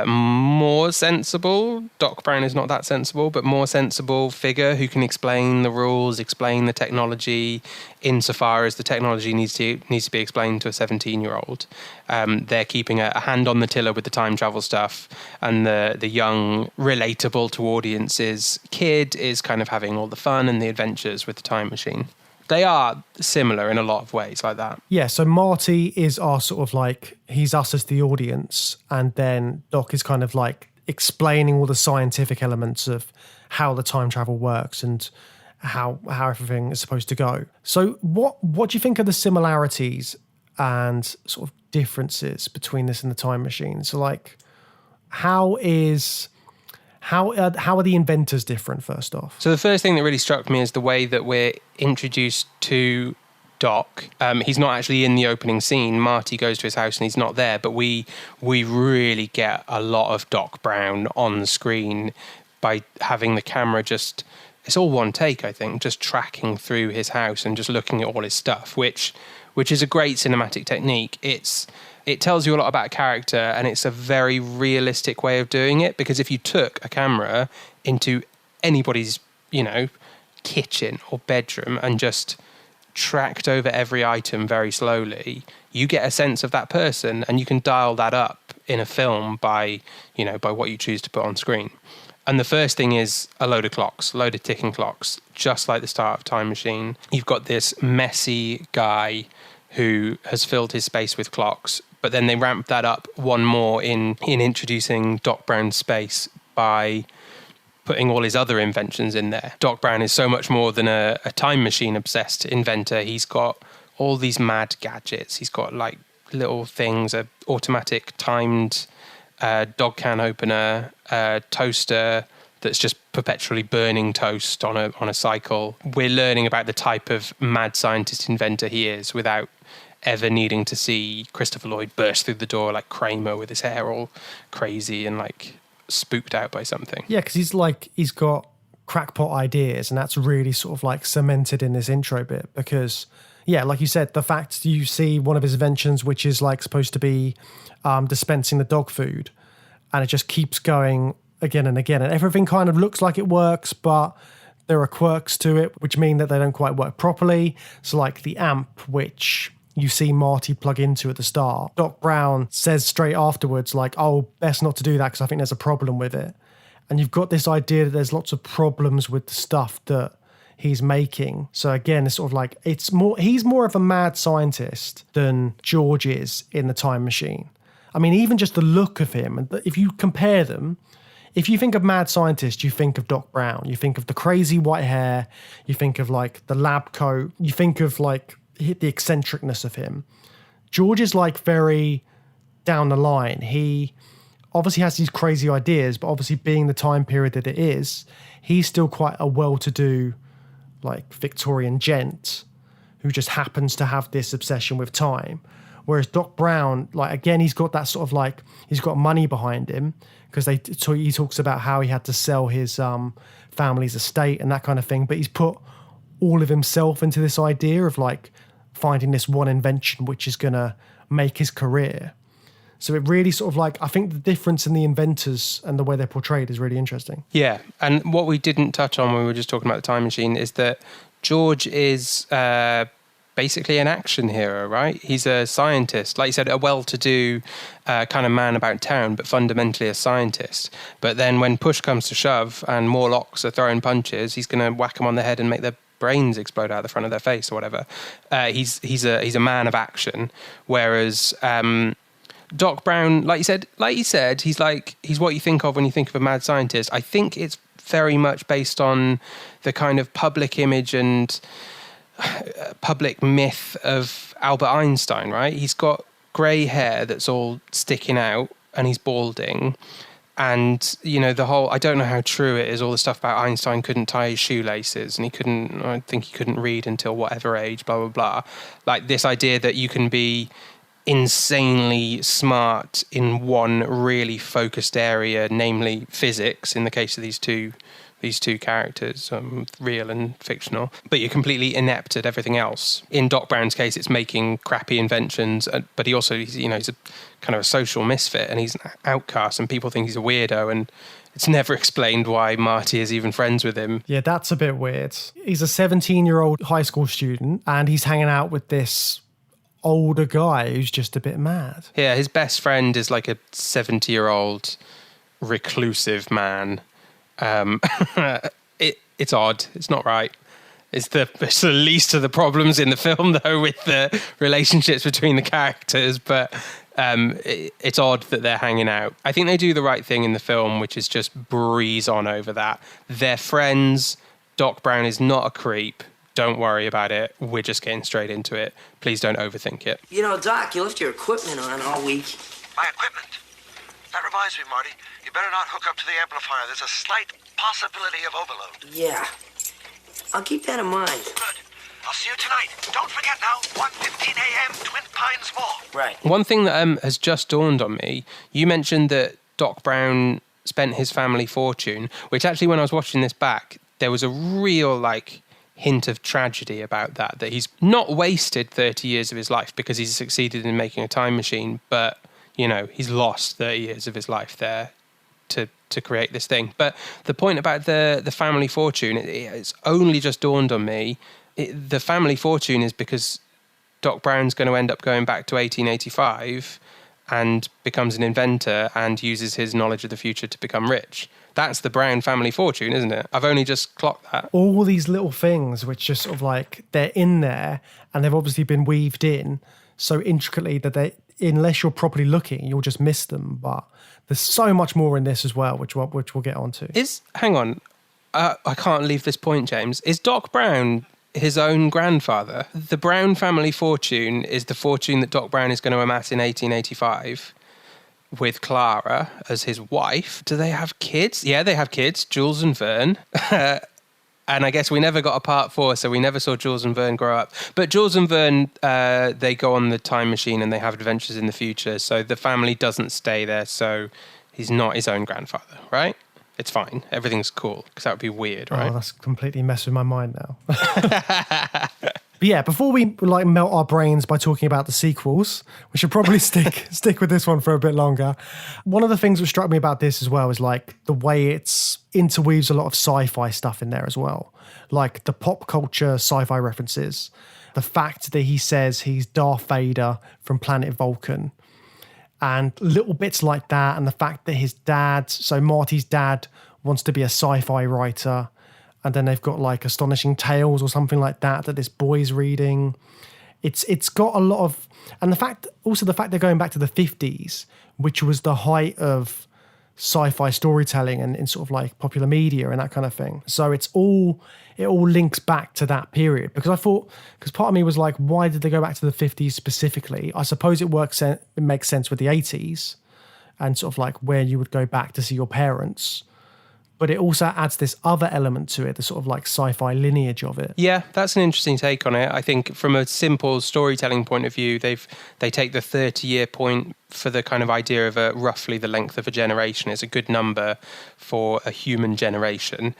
more sensible, Doc Brown is not that sensible, but more sensible figure who can explain the rules, explain the technology insofar as the technology needs to be explained to a 17-year-old. They're keeping a hand on the tiller with the time travel stuff, and the young, relatable to audiences kid is kind of having all the fun and the adventures with the time machine. They are similar in a lot of ways like that. Yeah, so Marty is our sort of like, he's us as the audience, and then Doc is kind of like explaining all the scientific elements of how the time travel works and how everything is supposed to go. So what do you think are the similarities and sort of differences between this and the time machine? So like, how is How are the inventors different, first off? So the first thing that really struck me is the way that we're introduced to Doc. He's not actually in the opening scene. Marty goes to his house and he's not there, but we really get a lot of Doc Brown on the screen by having the camera just, it's all one take, I think, just tracking through his house and just looking at all his stuff, which is a great cinematic technique. It tells you a lot about character, and it's a very realistic way of doing it, because if you took a camera into anybody's, kitchen or bedroom and just tracked over every item very slowly, you get a sense of that person, and you can dial that up in a film by what you choose to put on screen. And the first thing is a load of ticking clocks, just like the start of Time Machine. You've got this messy guy who has filled his space with clocks, but then they ramp that up one more in introducing Doc Brown's space by putting all his other inventions in there. Doc Brown is so much more than a time machine obsessed inventor. He's got all these mad gadgets. He's got like little things, a automatic timed dog can opener, toaster that's just perpetually burning toast on a cycle. We're learning about the type of mad scientist inventor he is without ever needing to see Christopher Lloyd burst through the door like Kramer with his hair all crazy and like spooked out by something. Yeah, because he's got crackpot ideas, and that's really sort of like cemented in this intro bit, because yeah, like you said, the fact you see one of his inventions, which is like supposed to be dispensing the dog food, and it just keeps going again and again, and everything kind of looks like it works, but there are quirks to it which mean that they don't quite work properly. So like the amp, which you see Marty plug into at the start, Doc Brown says straight afterwards like, oh, best not to do that because I think there's a problem with it. And you've got this idea that there's lots of problems with the stuff that he's making. So again, it's sort of like, he's more of a mad scientist than George is in the Time Machine. I mean, even just the look of him, and if you compare them, if you think of mad scientist, you think of Doc Brown. You think of the crazy white hair. You think of like the lab coat. You think of like the eccentricness of him. George is like very down the line. He obviously has these crazy ideas, but obviously being the time period that it is, he's still quite a well-to-do like Victorian gent who just happens to have this obsession with time. Whereas Doc Brown, like again, he's got that sort of like, he's got money behind him, because he talks about how he had to sell his family's estate and that kind of thing. But he's put all of himself into this idea of like finding this one invention which is going to make his career. So it really sort of like, I think the difference in the inventors and the way they're portrayed is really interesting. Yeah, and what we didn't touch on when we were just talking about the Time Machine is that George is basically an action hero, right? He's a scientist, like you said, a well-to-do kind of man about town, but fundamentally a scientist. But then when push comes to shove and Morlocks are throwing punches, he's going to whack them on the head and make their brains explode out the front of their face or whatever. He's a man of action, whereas Doc Brown, like you said, he's what you think of when you think of a mad scientist. I think it's very much based on the kind of public image and public myth of Albert Einstein, right? He's got grey hair that's all sticking out and he's balding. And, the whole, I don't know how true it is, all the stuff about Einstein couldn't tie his shoelaces and I think he couldn't read until whatever age, blah, blah, blah. Like this idea that you can be insanely smart in one really focused area, namely physics, in the case of these two characters, real and fictional, but you're completely inept at everything else. In Doc Brown's case, it's making crappy inventions, but he's a kind of a social misfit and he's an outcast and people think he's a weirdo, and it's never explained why Marty is even friends with him. Yeah, that's a bit weird. He's a 17-year-old high school student and he's hanging out with this older guy who's just a bit mad. Yeah, his best friend is like a 70-year-old reclusive man. It's odd. It's not right. It's the least of the problems in the film, though, with the relationships between the characters. But it's odd that they're hanging out. I think they do the right thing in the film, which is just breeze on over that. They're friends. Doc Brown is not a creep. Don't worry about it. We're just getting straight into it. Please don't overthink it. Doc, you left your equipment on all week. My equipment? That reminds me, Marty. You better not hook up to the amplifier. There's a slight possibility of overload. Yeah. I'll keep that in mind. Good. I'll see you tonight. Don't forget now, 1:15 a.m., Twin Pines Mall. Right. One thing that has just dawned on me, you mentioned that Doc Brown spent his family fortune, which actually when I was watching this back, there was a real hint of tragedy about that he's not wasted 30 years of his life because he's succeeded in making a time machine, but, he's lost 30 years of his life there to create this thing. But the point about the family fortune, it's only just dawned on me. The family fortune is because Doc Brown's going to end up going back to 1885 and becomes an inventor and uses his knowledge of the future to become rich. That's the Brown family fortune, isn't it? I've only just clocked that. All these little things which just sort of they're in there and they've obviously been weaved in so intricately that unless you're properly looking, you'll just miss them. But there's so much more in this as well, which we'll get onto. Hang on. I can't leave this point, James. Is Doc Brown his own grandfather? The Brown family fortune is the fortune that Doc Brown is going to amass in 1885 with Clara as his wife. Do they have kids? Yeah, they have kids, Jules and Vern. And I guess we never got a part 4, so we never saw Jules and Vern grow up. But Jules and Vern, they go on the time machine and they have adventures in the future, so the family doesn't stay there, so he's not his own grandfather, right? It's fine. Everything's cool, because that would be weird, right? Oh, that's completely messed with my mind now. But yeah, before we melt our brains by talking about the sequels, we should probably stick with this one for a bit longer. One of the things that struck me about this as well is the way it's interweaves a lot of sci-fi stuff in there as well. Like the pop culture sci-fi references, the fact that he says he's Darth Vader from planet Vulcan, and little bits like that, and the fact that his dad, so Marty's dad, wants to be a sci-fi writer, and then they've got Astonishing Tales or something like that this boy's reading. It's got a lot of, and the fact they're going back to the 50s, which was the height of sci-fi storytelling and in sort of popular media and that kind of thing. So it all links back to that period, because part of me was why did they go back to the 50s specifically? I suppose it makes sense with the 80s and sort of where you would go back to see your parents. But it also adds this other element to it, the sort of sci-fi lineage of it. Yeah, that's an interesting take on it. I think from a simple storytelling point of view, they take the 30-year point for the kind of idea of roughly the length of a generation. It's a good number for a human generation.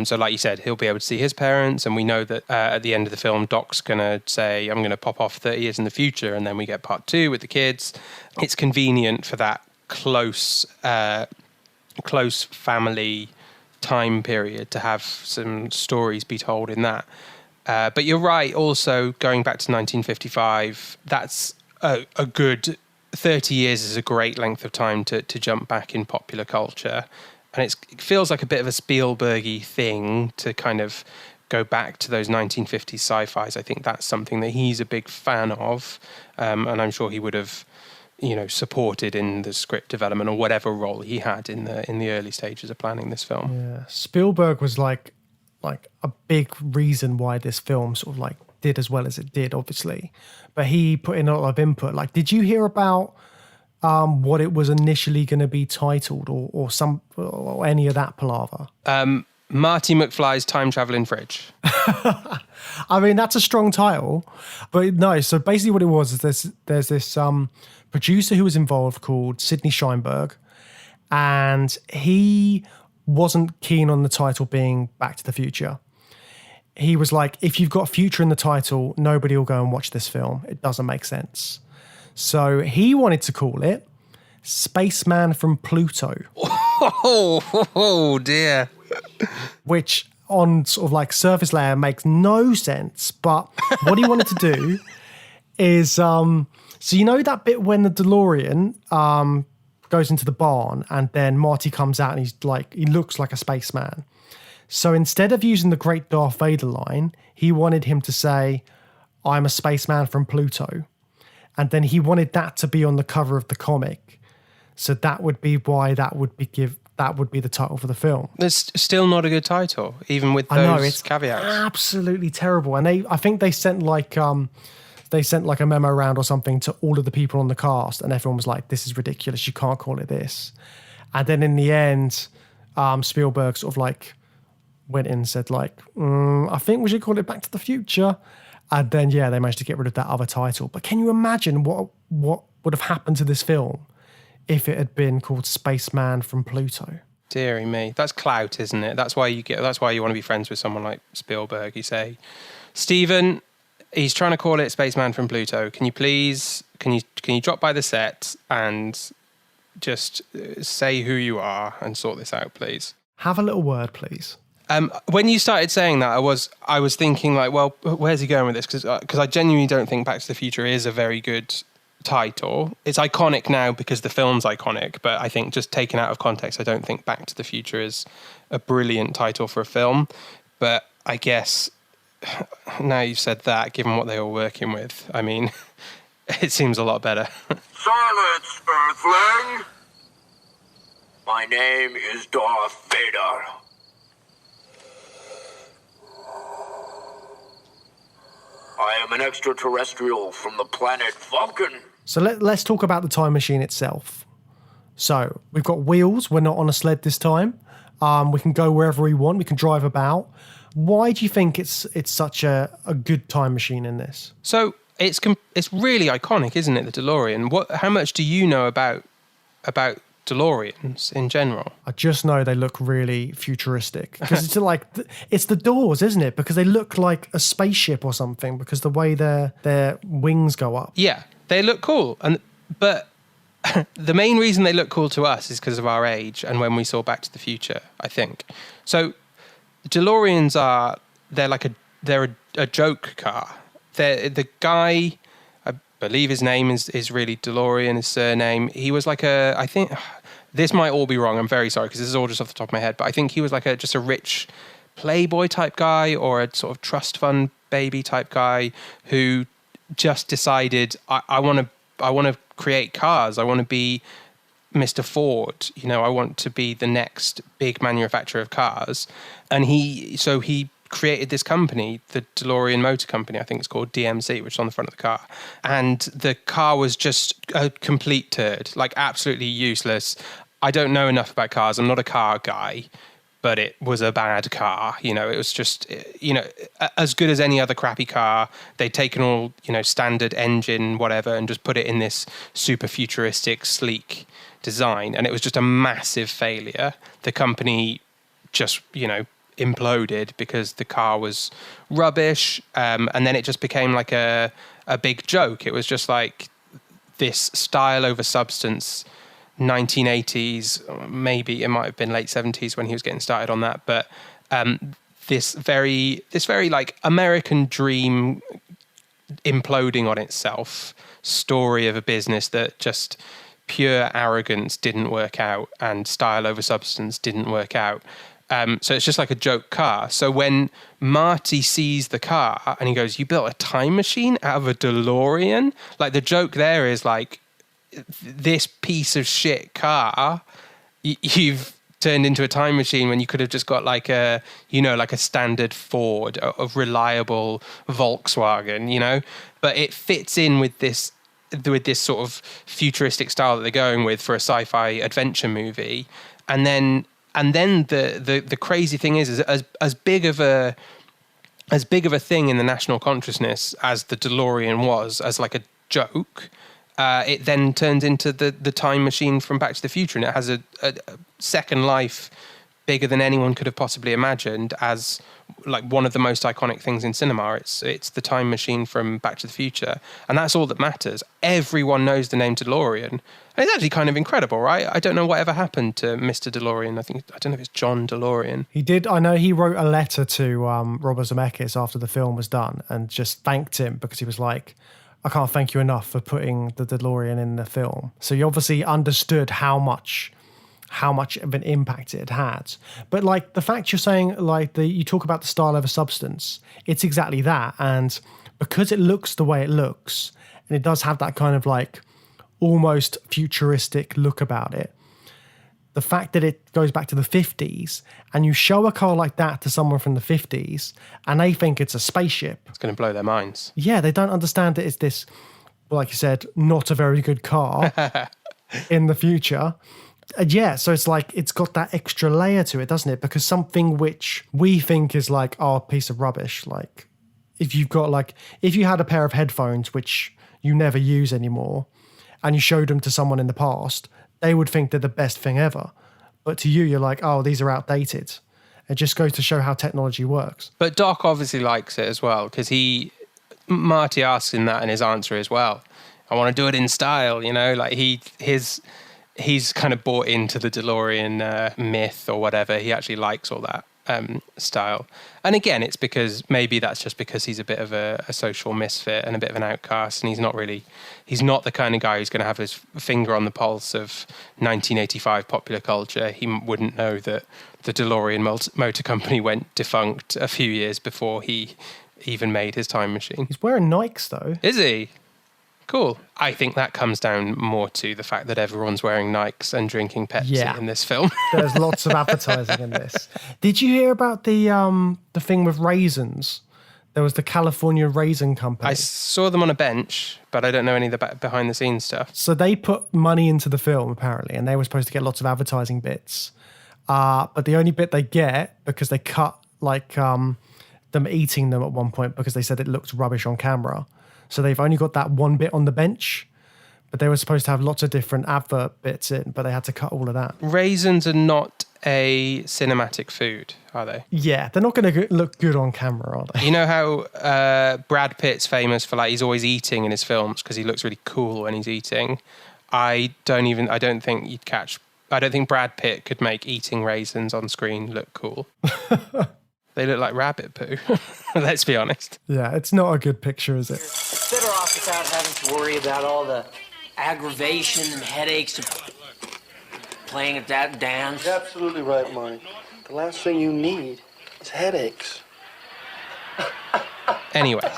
So like you said, he'll be able to see his parents, and we know that at the end of the film, Doc's going to say, I'm going to pop off 30 years in the future, and then we get part 2 with the kids. It's convenient for that close family time period to have some stories be told in that. But you're right, also going back to 1955, that's a good 30 years is a great length of time to jump back in popular culture. And it feels like a bit of a Spielberg-y thing to kind of go back to those 1950s sci-fis. I think that's something that he's a big fan of. And I'm sure he would have supported in the script development or whatever role he had in the early stages of planning this film. Yeah, Spielberg was like a big reason why this film sort of did as well as it did, obviously. But he put in a lot of input. Did you hear about what it was initially going to be titled, or any of that palaver? Marty McFly's Time Traveling Fridge. I mean, that's a strong title, but no. So basically, what it was is there's this producer who was involved called Sidney Sheinberg, and he wasn't keen on the title being Back to the Future. He was like, if you've got future in the title, nobody will go and watch this film. It doesn't make sense. So he wanted to call it Spaceman from Pluto. Oh dear. Which on sort of surface layer makes no sense. But what he wanted to do is, so you know that bit when the DeLorean goes into the barn and then Marty comes out and he looks like a spaceman. So instead of using the great Darth Vader line, he wanted him to say, I'm a spaceman from Pluto. And then he wanted that to be on the cover of the comic. So that would be why that would be the title for the film. It's still not a good title, even with those caveats. Absolutely terrible. And I think they sent they sent like a memo around or something to all of the people on the cast, and everyone was like, this is ridiculous, you can't call it this. And then in the end, Spielberg sort of like went in and said like, I think we should call it Back to the Future. And then, yeah, they managed to get rid of that other title. But can you imagine what would have happened to this film if it had been called Spaceman from Pluto? Deary me. That's clout, isn't it? That's why you want to be friends with someone like Spielberg. You say, Stephen, he's trying to call it Spaceman from Pluto. Can you please, can you drop by the set and just say who you are and sort this out, please? Have a little word, please. When you started saying that, I was thinking like, well, where's he going with this? Because I genuinely don't think Back to the Future is a very good title. It's iconic now because the film's iconic, but I think just taken out of context, I don't think Back to the Future is a brilliant title for a film. But I guess now you've said that, given what they were working with, I mean, it seems a lot better. Silence, Earthling! My name is Darth Vader. I am an extraterrestrial from the planet Vulcan. So let's talk about the time machine itself. So we've got wheels. We're not on a sled this time. We can go wherever we want. We can drive about. Why do you think it's such a good time machine in this? So it's really iconic, isn't it, the DeLorean? How much do you know about DeLoreans in general? I just know they look really futuristic because it's like it's the doors, isn't it? Because they look like a spaceship or something because the way their wings go up. Yeah, they look cool, but the main reason they look cool to us is because of our age and when we saw Back to the Future, I think. So DeLoreans they're a joke car. The guy, I believe his name is really DeLorean, his surname. He was like I think. This might all be wrong. I'm very sorry because this is all just off the top of my head. But I think he was like just a rich playboy type guy or a sort of trust fund baby type guy who just decided I want to create cars. I want to be Mr. Ford. I want to be the next big manufacturer of cars. And he created this company, the DeLorean Motor Company, I think it's called DMC, which is on the front of the car. And the car was just a complete turd, like absolutely useless. I don't know enough about cars. I'm not a car guy, but it was a bad car. It was just, as good as any other crappy car. They'd taken all, standard engine, whatever, and just put it in this super futuristic, sleek design. And it was just a massive failure. The company just, imploded because the car was rubbish, and then it just became like a big joke. It was just like this style over substance 1980s, maybe it might have been late 70s when he was getting started on that, but this very like American dream imploding on itself story of a business that just pure arrogance didn't work out and style over substance didn't work out. So it's just like a joke car. So when Marty sees the car and he goes, "You built a time machine out of a DeLorean?" Like the joke there is like, this piece of shit car, you've turned into a time machine when you could have just got like a standard Ford, a reliable Volkswagen, But it fits in with this sort of futuristic style that they're going with for a sci-fi adventure movie. And then the crazy thing is as big of a thing in the national consciousness as the DeLorean was as like a joke, it then turns into the time machine from Back to the Future, and it has a second life bigger than anyone could have possibly imagined as like one of the most iconic things in cinema. It's the time machine from Back to the Future, and that's all that matters. Everyone knows the name DeLorean, and it's actually kind of incredible, right? I don't know whatever happened to Mr. DeLorean. I don't know if it's John DeLorean. He did. I know he wrote a letter to Robert Zemeckis after the film was done and just thanked him because he was like, "I can't thank you enough for putting the DeLorean in the film." So he obviously understood how much of an impact it had. But like the fact you're saying, like you talk about the style over substance, it's exactly that. And because it looks the way it looks, and it does have that kind of like almost futuristic look about it, the fact that it goes back to the 50s and you show a car like that to someone from the 50s and they think it's a spaceship. It's going to blow their minds. Yeah, they don't understand that it's this, well, like you said, not a very good car in the future. Yeah, so it's like it's got that extra layer to it, doesn't it? Because something which we think is like, oh, a piece of rubbish. Like if you had a pair of headphones which you never use anymore and you showed them to someone in the past, they would think they're the best thing ever. But to you, you're like, oh, these are outdated. It just goes to show how technology works. But Doc obviously likes it as well, because Marty asks him that in his answer as well. I want to do it in style, like he's kind of bought into the DeLorean myth or whatever. He actually likes all that style. And again, it's because maybe that's just because he's a bit of a social misfit and a bit of an outcast, and he's not the kind of guy who's going to have his finger on the pulse of 1985 popular culture. He wouldn't know that the DeLorean Motor Company went defunct a few years before he even made his time machine. He's wearing Nikes though. Is he? Cool. I think that comes down more to the fact that everyone's wearing Nikes and drinking Pepsi in this film. There's lots of advertising in this. Did you hear about the thing with raisins? There was the California Raisin Company. I saw them on a bench, but I don't know any of the behind the scenes stuff. So they put money into the film apparently, and they were supposed to get lots of advertising bits. But the only bit they get, because they cut them eating them at one point because they said it looked rubbish on camera. So they've only got that one bit on the bench, but they were supposed to have lots of different advert bits in, but they had to cut all of that. Raisins are not a cinematic food, are they? Yeah, they're not going to look good on camera, are they? You know how Brad Pitt's famous for he's always eating in his films because he looks really cool when he's eating. I don't think Brad Pitt could make eating raisins on screen look cool. They look like rabbit poo. Let's be honest. Yeah, it's not a good picture, is it? It's better off without having to worry about all the aggravation and headaches of playing at that dance. You're absolutely right, Mike. The last thing you need is headaches. Anyway,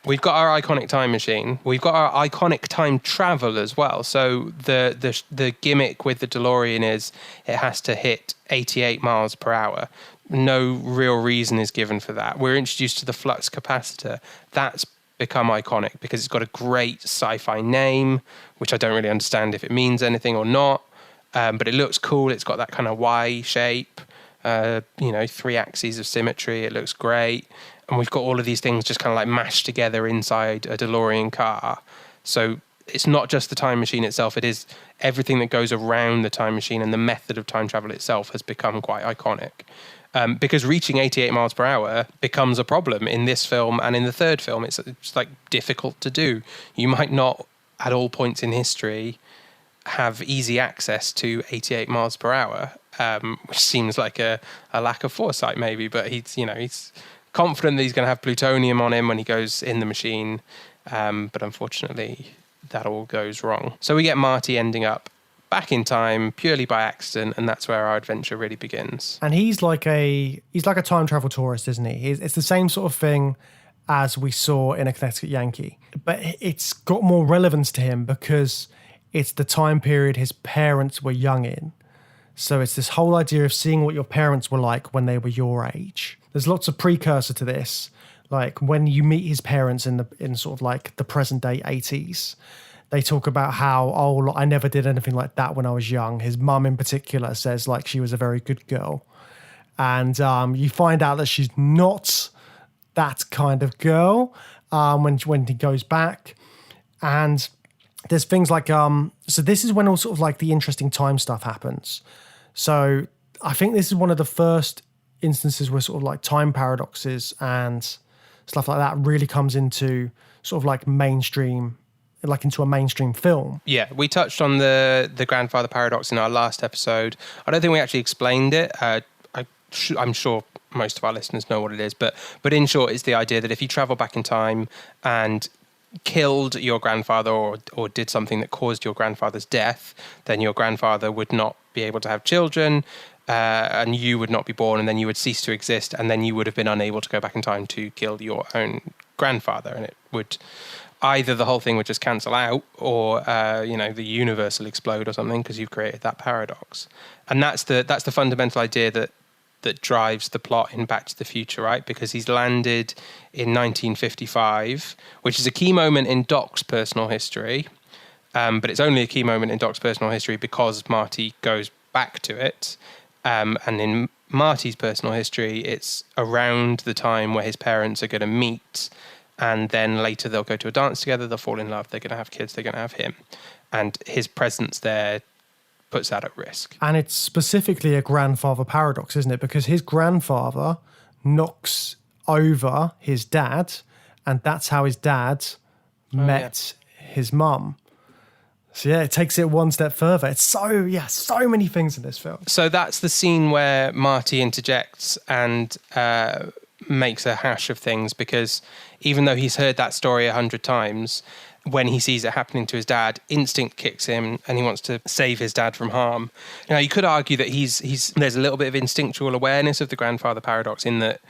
we've got our iconic time machine. We've got our iconic time travel as well. So the gimmick with the DeLorean is it has to hit 88 miles per hour. No real reason is given for that. We're introduced to the flux capacitor. That's become iconic because it's got a great sci-fi name, which I don't really understand if it means anything or not. But it looks cool. It's got that kind of Y shape, 3 axes of symmetry. It looks great. And we've got all of these things just kind of like mashed together inside a DeLorean car. So it's not just the time machine itself. It is everything that goes around the time machine, and the method of time travel itself has become quite iconic. Because reaching 88 miles per hour becomes a problem in this film and in the third film. It's difficult to do. You might not, at all points in history, have easy access to 88 miles per hour, which seems like a lack of foresight maybe, but he's confident that he's going to have plutonium on him when he goes in the machine, but unfortunately that all goes wrong. So we get Marty ending up back in time purely by accident, and that's where our adventure really begins. And he's like a time travel tourist, isn't he? It's the same sort of thing as we saw in A Connecticut Yankee, but it's got more relevance to him because it's the time period his parents were young in. So it's this whole idea of seeing what your parents were like when they were your age. There's lots of precursor to this, like when you meet his parents in sort of like the present day 80s. They talk about how, I never did anything like that when I was young. His mum in particular says like she was a very good girl. And you find out that she's not that kind of girl when he goes back. And there's things like, so this is when all sort of like the interesting time stuff happens. So I think this is one of the first instances where sort of like time paradoxes and stuff like that really comes into sort of like mainstream, like into a mainstream film. Yeah, we touched on the grandfather paradox in our last episode. I don't think we actually explained it. I'm sure most of our listeners know what it is, but in short, it's the idea that if you travel back in time and killed your grandfather or did something that caused your grandfather's death, then your grandfather would not be able to have children, and you would not be born, and then you would cease to exist, and then you would have been unable to go back in time to kill your own grandfather, and it would either the whole thing would just cancel out, or the universe will explode or something because you've created that paradox. And that's the fundamental idea that drives the plot in Back to the Future, right? Because he's landed in 1955, which is a key moment in Doc's personal history. But it's only a key moment in Doc's personal history because Marty goes back to it. And in Marty's personal history, it's around the time where his parents are going to meet, and then later they'll go to a dance together, they'll fall in love, they're going to have kids, they're going to have him. And his presence there puts that at risk. And it's specifically a grandfather paradox, isn't it? Because his grandfather knocks over his dad, and that's how his dad met his mum. So yeah, it takes it one step further. It's so many things in this film. So that's the scene where Marty interjects and makes a hash of things, because even though he's heard that story 100 times, when he sees it happening to his dad, instinct kicks him and he wants to save his dad from harm. Now, you could argue that there's a little bit of instinctual awareness of the grandfather paradox, in that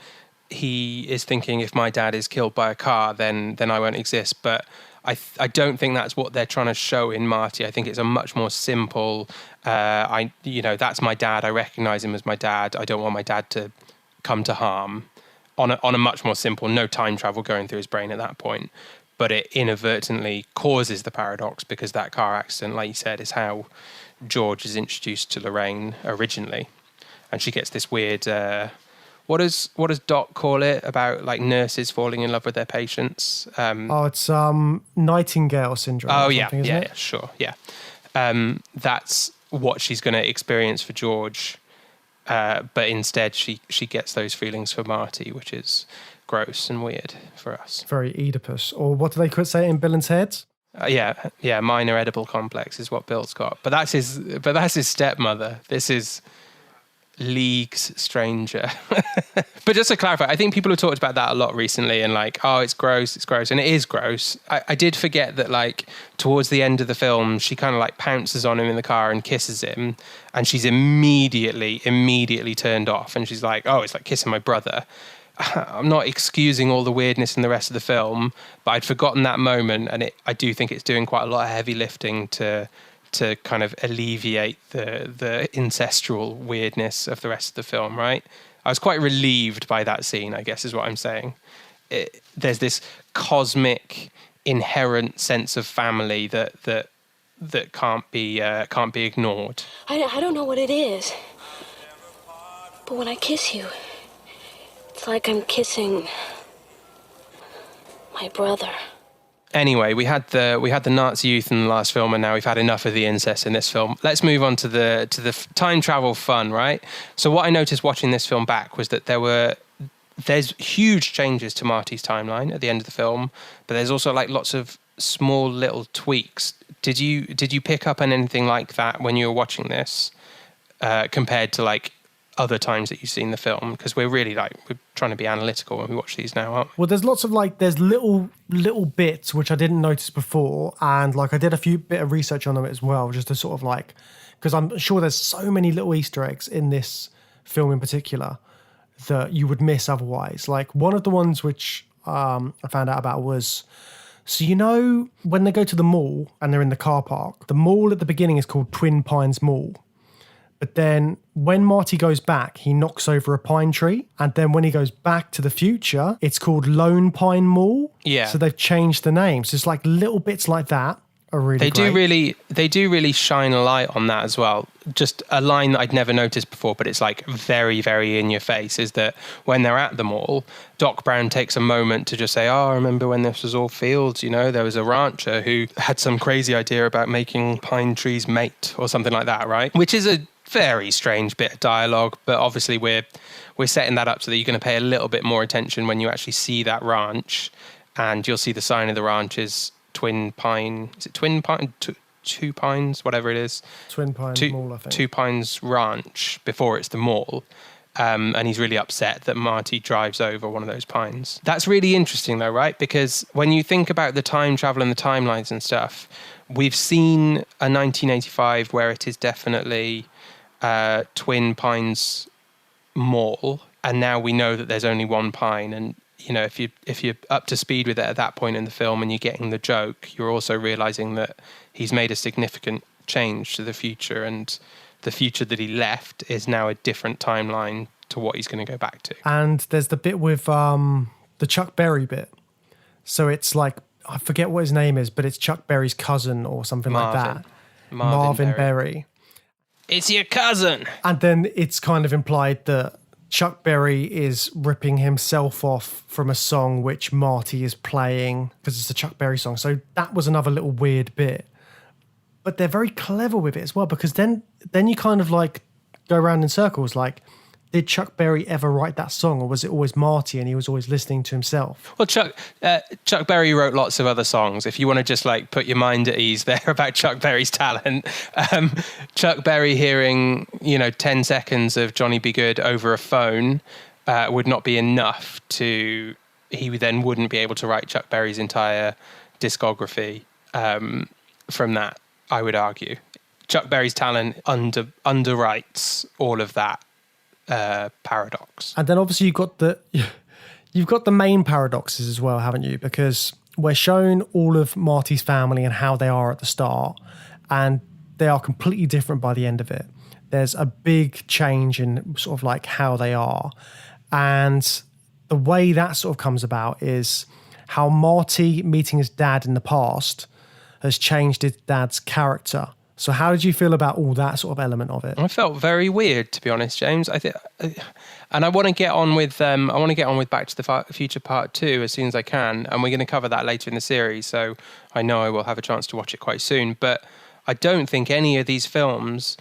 he is thinking, if my dad is killed by a car, then I won't exist. But I don't think that's what they're trying to show in Marty. I think it's a much more simple, that's my dad. I recognize him as my dad. I don't want my dad to come to harm. On a much more simple, no time travel going through his brain at that point. But it inadvertently causes the paradox, because that car accident, like you said, is how George is introduced to Lorraine originally. And she gets this weird... What does Doc call it about, like, nurses falling in love with their patients? It's Nightingale syndrome. Oh yeah, sure, yeah. That's what she's going to experience for George, but instead she gets those feelings for Marty, which is gross and weird for us. Very Oedipus, or what do they say in Bill and Ted's? Minor edible complex is what Bill's got, but that's his stepmother. This is leagues stranger. But just to clarify, I think people have talked about that a lot recently, and like, oh, it's gross, and it is gross. I did forget that, like, towards the end of the film, she kind of like pounces on him in the car and kisses him, and she's immediately turned off, and she's like, oh, it's like kissing my brother. I'm not excusing all the weirdness in the rest of the film, but I'd forgotten that moment, and I do think it's doing quite a lot of heavy lifting to kind of alleviate the incestual weirdness of the rest of the film, right? I was quite relieved by that scene, I guess is what I'm saying. There's this cosmic, inherent sense of family that can't be ignored. I don't know what it is, but when I kiss you, it's like I'm kissing my brother. Anyway, we had the Nazi youth in the last film, and now we've had enough of the incest in this film. Let's move on to the time travel fun, right? So what I noticed watching this film back was that there's huge changes to Marty's timeline at the end of the film, but there's also like lots of small little tweaks. Did you pick up on anything like that when you were watching this, compared to like other times that you've seen the film? Because we're trying to be analytical when we watch these now, aren't we? Well, there's lots of there's little bits which I didn't notice before, and like I did a bit of research on them as well, just to sort of because I'm sure there's so many little Easter eggs in this film in particular that you would miss otherwise. Like one of the ones which I found out about was, so when they go to the mall and they're in the car park, the mall at the beginning is called Twin Pines Mall. But then when Marty goes back, he knocks over a pine tree. And then when he goes back to the future, it's called Lone Pine Mall. Yeah. So they've changed the name. So it's like little bits like that are really great. They do really shine a light on that as well. Just a line that I'd never noticed before, but it's like very, very in your face, is that when they're at the mall, Doc Brown takes a moment to just say, oh, I remember when this was all fields, there was a rancher who had some crazy idea about making pine trees mate or something like that, right? Which is a very strange bit of dialogue, but obviously we're setting that up so that you're going to pay a little bit more attention when you actually see that ranch, and you'll see the sign of the ranch is Twin Pine. Is it Twin Pine? Two Pines, whatever it is. Twin Pines Mall, I think. Two Pines Ranch before it's the mall. And he's really upset that Marty drives over one of those pines. That's really interesting though, right? Because when you think about the time travel and the timelines and stuff, we've seen a 1985 where it is definitely Twin Pines Mall, and now we know that there's only one pine, and if you're up to speed with it at that point in the film and you're getting the joke, you're also realizing that he's made a significant change to the future, and the future that he left is now a different timeline to what he's going to go back to. And there's the bit with the Chuck Berry bit. So it's like, I forget what his name is, but it's Chuck Berry's cousin or something like that. Marvin Berry. It's your cousin. And then it's kind of implied that Chuck Berry is ripping himself off from a song which Marty is playing because it's a Chuck Berry song. So that was another little weird bit. But they're very clever with it as well, because then you kind of like go around in circles. Like, did Chuck Berry ever write that song, or was it always Marty and he was always listening to himself? Well, Chuck Berry wrote lots of other songs. If you want to just like put your mind at ease there about Chuck Berry's talent, Chuck Berry hearing 10 seconds of Johnny Be Good over a phone would not be enough to. He then wouldn't be able to write Chuck Berry's entire discography from that. I would argue Chuck Berry's talent underwrites all of that paradox. And then obviously you've got the main paradoxes as well, haven't you? Because we're shown all of Marty's family and how they are at the start, and they are completely different by the end of it. There's a big change in sort of like how they are, and the way that sort of comes about is how Marty meeting his dad in the past has changed his dad's character. So how did you feel about all that sort of element of it? I felt very weird, to be honest, James. I think, and I want to get on with Back to the Future Part 2 as soon as I can, and we're going to cover that later in the series. So I know I will have a chance to watch it quite soon. But I don't think any of these films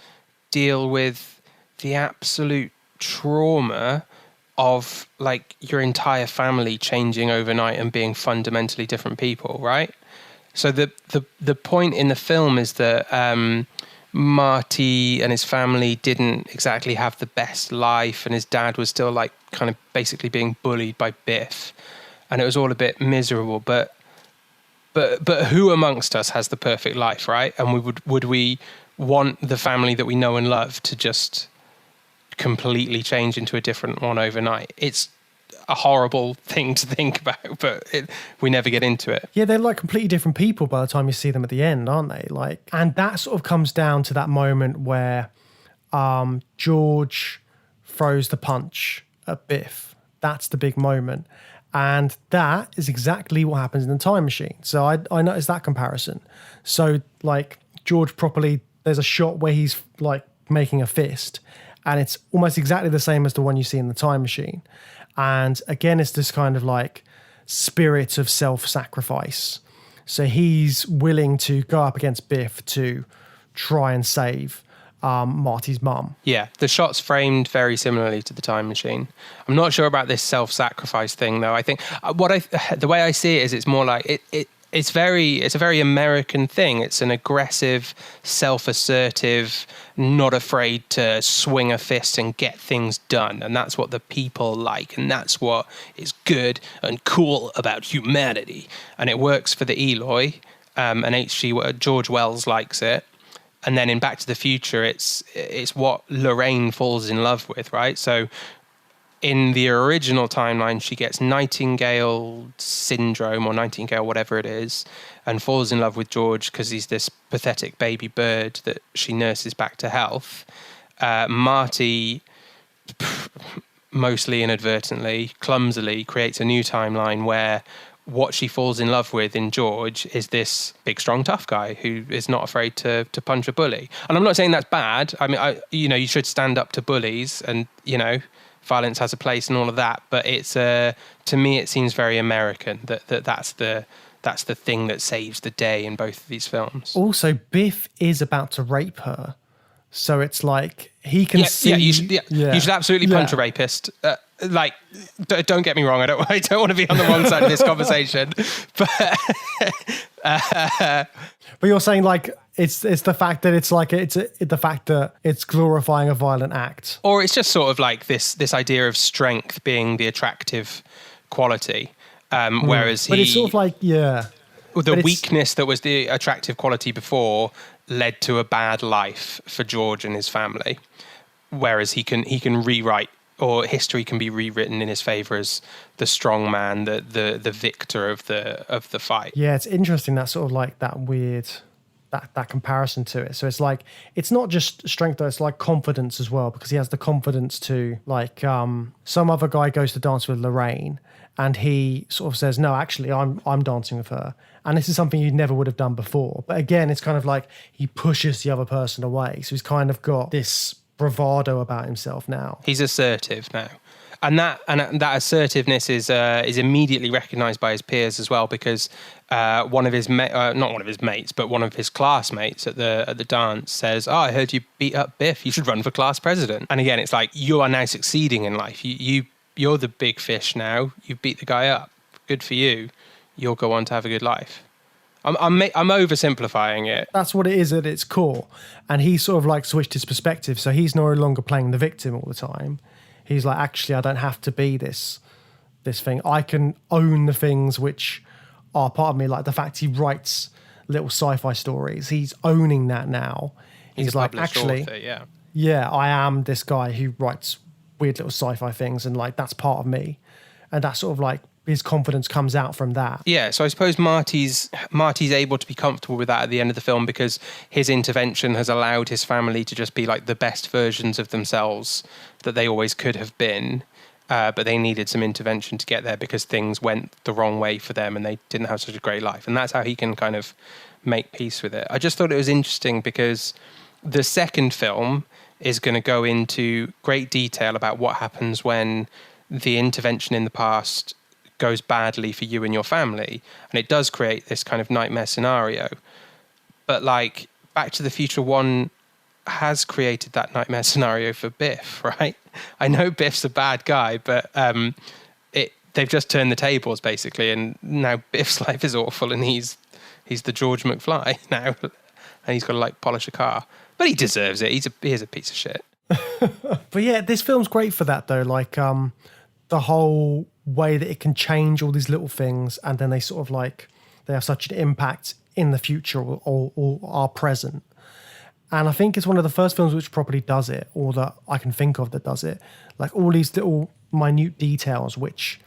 deal with the absolute trauma of like your entire family changing overnight and being fundamentally different people, right? So the point in the film is that Marty and his family didn't exactly have the best life, and his dad was still like kind of basically being bullied by Biff, and it was all a bit miserable. But who amongst us has the perfect life, right? And would we want the family that we know and love to just completely change into a different one overnight? It's a horrible thing to think about, but we never get into it. Yeah, they're like completely different people by the time you see them at the end, aren't they? Like, and that sort of comes down to that moment where George throws the punch at Biff. That's the big moment. And that is exactly what happens in the time machine. So I noticed that comparison. So like George properly, there's a shot where he's like making a fist, and it's almost exactly the same as the one you see in the time machine. And again, it's this kind of like spirit of self-sacrifice. So he's willing to go up against Biff to try and save Marty's mum. Yeah, the shot's framed very similarly to the time machine. I'm not sure about this self-sacrifice thing, though. I think the way I see it is it's more like it's a very American thing. It's an aggressive, self-assertive, not afraid to swing a fist and get things done. And that's what the people like. And that's what is good and cool about humanity. And it works for the Eloy. And George Wells likes it. And then in Back to the Future, it's what Lorraine falls in love with, right? So in the original timeline, she gets Nightingale syndrome or Nightingale, whatever it is, and falls in love with George because he's this pathetic baby bird that she nurses back to health. Marty, mostly inadvertently, clumsily, creates a new timeline where what she falls in love with in George is this big, strong, tough guy who is not afraid to punch a bully. And I'm not saying that's bad. I mean, you should stand up to bullies and, violence has a place and all of that, but it's to me it seems very American that's the thing that saves the day in both of these films. Also, Biff is about to rape her, so it's like he can see. You should absolutely punch a rapist. Don't get me wrong. I don't want to be on the wrong side of this conversation, but you're saying like it's the fact that it's like it's the fact that it's glorifying a violent act, or it's just sort of like this idea of strength being the attractive quality, whereas but it's sort of like the weakness that was the attractive quality before led to a bad life for George and his family, whereas he can rewrite or history can be rewritten in his favor as the strong man, the victor of the fight. Yeah, it's interesting that sort of like that weird that comparison to it. So it's like it's not just strength though, it's like confidence as well, because he has the confidence to like some other guy goes to dance with Lorraine and he sort of says, no, actually I'm dancing with her. And this is something you never would have done before. But again, it's kind of like he pushes the other person away. So he's kind of got this bravado about himself now. He's assertive now. And that assertiveness is immediately recognised by his peers as well, because one of his classmates at the dance says, "Oh, I heard you beat up Biff. You should run for class president." And again, it's like, you are now succeeding in life. You're the big fish now. You beat the guy up. Good for you. You'll go on to have a good life. I'm oversimplifying it. That's what it is at its core. And he sort of like switched his perspective. So he's no longer playing the victim all the time. He's like, actually, I don't have to be this thing. I can own the things which are part of me. Like the fact he writes little sci-fi stories. He's owning that now. He's like, actually, author, yeah, I am this guy who writes weird little sci-fi things, and like that's part of me. And that's sort of like his confidence comes out from that. Yeah, so I suppose Marty's able to be comfortable with that at the end of the film because his intervention has allowed his family to just be like the best versions of themselves that they always could have been, but they needed some intervention to get there because things went the wrong way for them and they didn't have such a great life. And that's how he can kind of make peace with it. I just thought it was interesting because the second film is going to go into great detail about what happens when the intervention in the past goes badly for you and your family, and it does create this kind of nightmare scenario. But like Back to the Future 1 has created that nightmare scenario for Biff, right? I know Biff's a bad guy, but they've just turned the tables basically, and now Biff's life is awful, and he's the George McFly now, and he's got to like polish a car, but he deserves it. He's a piece of shit. But yeah, this film's great for that though. Like the whole way that it can change all these little things, and then they sort of like they have such an impact in the future or are present. And I think it's one of the first films which properly does it, or that I can think of that does it. Like all these little minute details which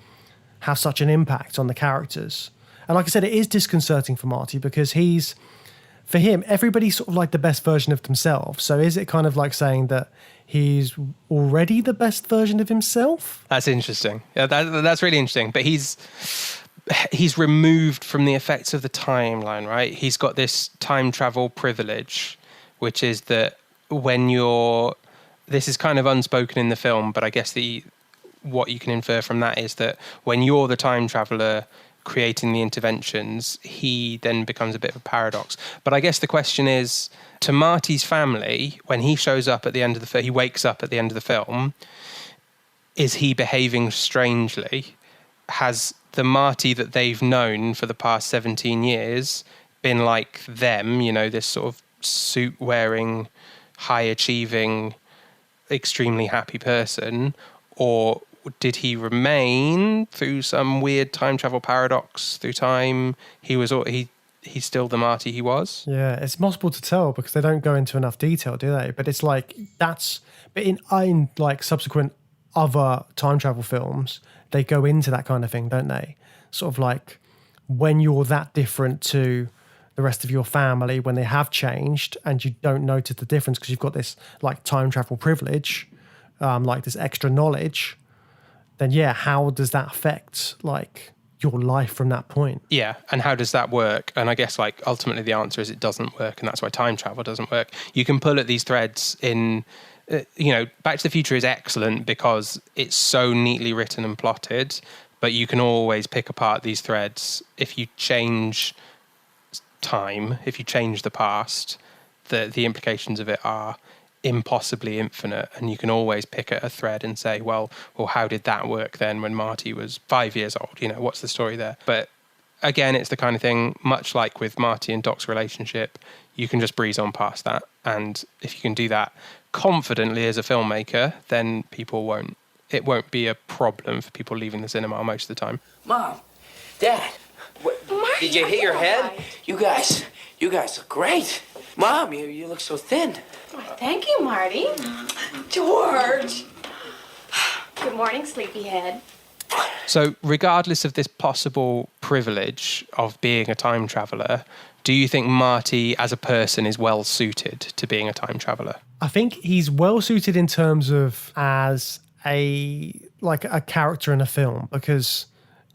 have such an impact on the characters. And like I said, it is disconcerting for Marty because for him, everybody's sort of like the best version of themselves. So is it kind of like saying that he's already the best version of himself? That's interesting. Yeah, that's really interesting. But he's removed from the effects of the timeline, right? He's got this time travel privilege, which is that this is kind of unspoken in the film, but I guess what you can infer from that is that when you're the time traveler creating the interventions, he then becomes a bit of a paradox. But I guess the question is, to Marty's family, when he shows up at the end of the film, he wakes up at the end of the film, is he behaving strangely? Has the Marty that they've known for the past 17 years been like them, this sort of suit-wearing, high-achieving, extrem's happy person, or did he remain through some weird time travel paradox through time? He's still the Marty he was. Yeah, it's impossible to tell because they don't go into enough detail, do they? But it's like but in like subsequent other time travel films, they go into that kind of thing, don't they? Sort of like when you're that different to the rest of your family, when they have changed and you don't notice the difference because you've got this like time travel privilege, like this extra knowledge. Then yeah, how does that affect like your life from that point? Yeah, and how does that work? And I guess like ultimately the answer is it doesn't work, and that's why time travel doesn't work. You can pull at these threads in, Back to the Future is excellent because it's so neatly written and plotted, but you can always pick apart these threads. If you change time, if you change the past, the implications of it are impossibly infinite, and you can always pick at a thread and say, well, how did that work then when Marty was 5 years old? What's the story there? But again, it's the kind of thing, much like with Marty and Doc's relationship, you can just breeze on past that. And if you can do that confidently as a filmmaker, then it won't be a problem for people leaving the cinema most of the time. Mom, Dad, did you hit your head? You guys look great. Mom, you look so thin. Oh, thank you, Marty. George. Good morning, sleepyhead. So regardless of this possible privilege of being a time traveller, do you think Marty as a person is well suited to being a time traveller? I think he's well suited in terms of as a character in a film, because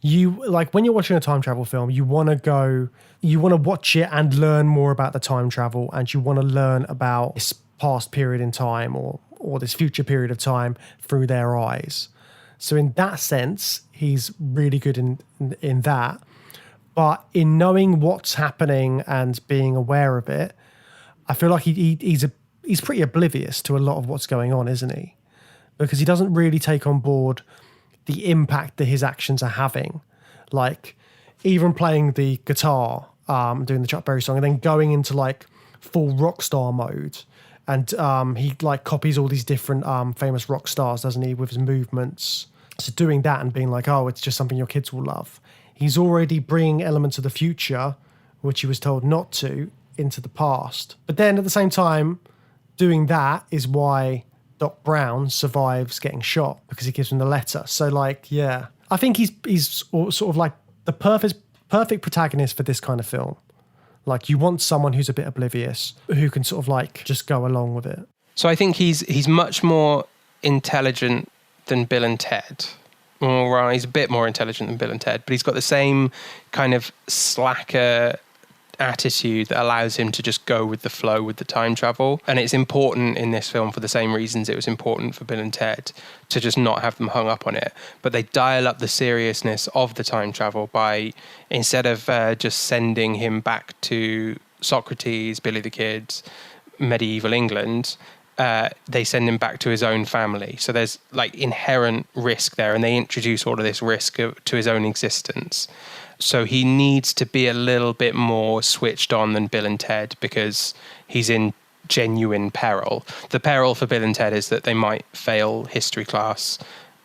you like when you're watching a time travel film, you want to watch it and learn more about the time travel, and you want to learn about this past period in time or this future period of time through their eyes. So in that sense, he's really good in that. But in knowing what's happening and being aware of it, I feel like he's pretty oblivious to a lot of what's going on, isn't he? Because he doesn't really take on board the impact that his actions are having. Like even playing the guitar, doing the Chuck Berry song, and then going into like full rock star mode. And he like copies all these different famous rock stars, doesn't he, with his movements. So doing that and being like, oh, it's just something your kids will love. He's already bringing elements of the future, which he was told not to, into the past. But then at the same time, doing that is why Doc Brown survives getting shot, because he gives him the letter. So like, yeah, I think he's sort of like the perfect protagonist for this kind of film. Like you want someone who's a bit oblivious, who can sort of like just go along with it. So I think he's much more intelligent than Bill and Ted. Well, he's a bit more intelligent than Bill and Ted, but he's got the same kind of slacker attitude that allows him to just go with the flow with the time travel. And it's important in this film for the same reasons it was important for Bill and Ted to just not have them hung up on it. But they dial up the seriousness of the time travel by, instead of just sending him back to Socrates, Billy the Kid, medieval England, they send him back to his own family. So there's like inherent risk there, and they introduce all of this risk to his own existence. So he needs to be a little bit more switched on than Bill and Ted, because he's in genuine peril. The peril for Bill and Ted is that they might fail history class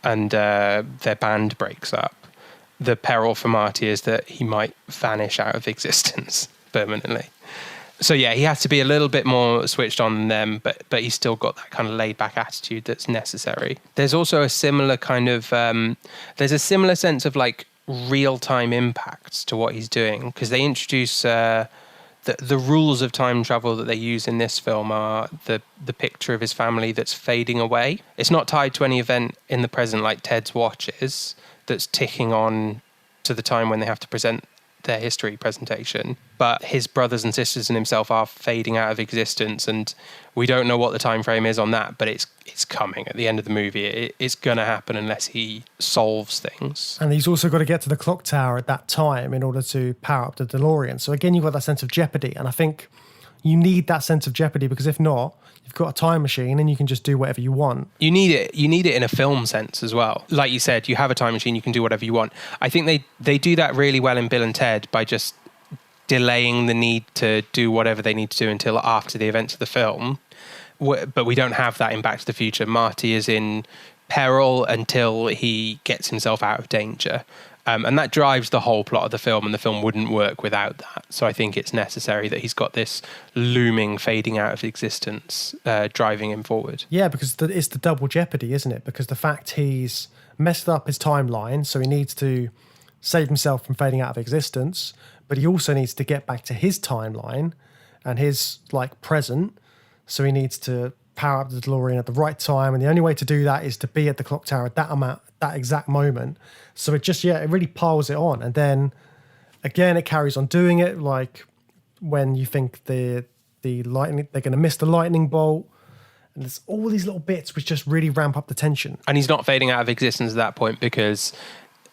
and their band breaks up. The peril for Marty is that he might vanish out of existence permanently. So yeah, he has to be a little bit more switched on than them, but he's still got that kind of laid back attitude that's necessary. There's also a similar kind of, there's a similar sense of like real-time impacts to what he's doing, because they introduce the rules of time travel that they use in this film are the picture of his family that's fading away. It's not tied to any event in the present like Ted's watch is, that's ticking on to the time when they have to present their history presentation, but his brothers and sisters and himself are fading out of existence, and we don't know what the time frame is on that, but it's coming at the end of the movie. It's going to happen unless he solves things. And he's also got to get to the clock tower at that time in order to power up the DeLorean. So again, you've got that sense of jeopardy, and I think you need that sense of jeopardy, because if not, you've got a time machine and you can just do whatever you want. You need it in a film sense as well. Like you said, you have a time machine, you can do whatever you want. I think they do that really well in Bill and Ted by just delaying the need to do whatever they need to do until after the events of the film. But we don't have that in Back to the Future. Marty is in peril until he gets himself out of danger. And that drives the whole plot of the film, and the film wouldn't work without that. So I think it's necessary that he's got this looming fading out of existence driving him forward. Yeah, because it's the double jeopardy, isn't it? Because the fact he's messed up his timeline, so he needs to save himself from fading out of existence, but he also needs to get back to his timeline and his like present, so he needs to power up the DeLorean at the right time, and the only way to do that is to be at the clock tower at that exact moment. So it really piles it on, and then again it carries on doing it. Like when you think the lightning, they're going to miss the lightning bolt, and there's all these little bits which just really ramp up the tension. And he's not fading out of existence at that point, because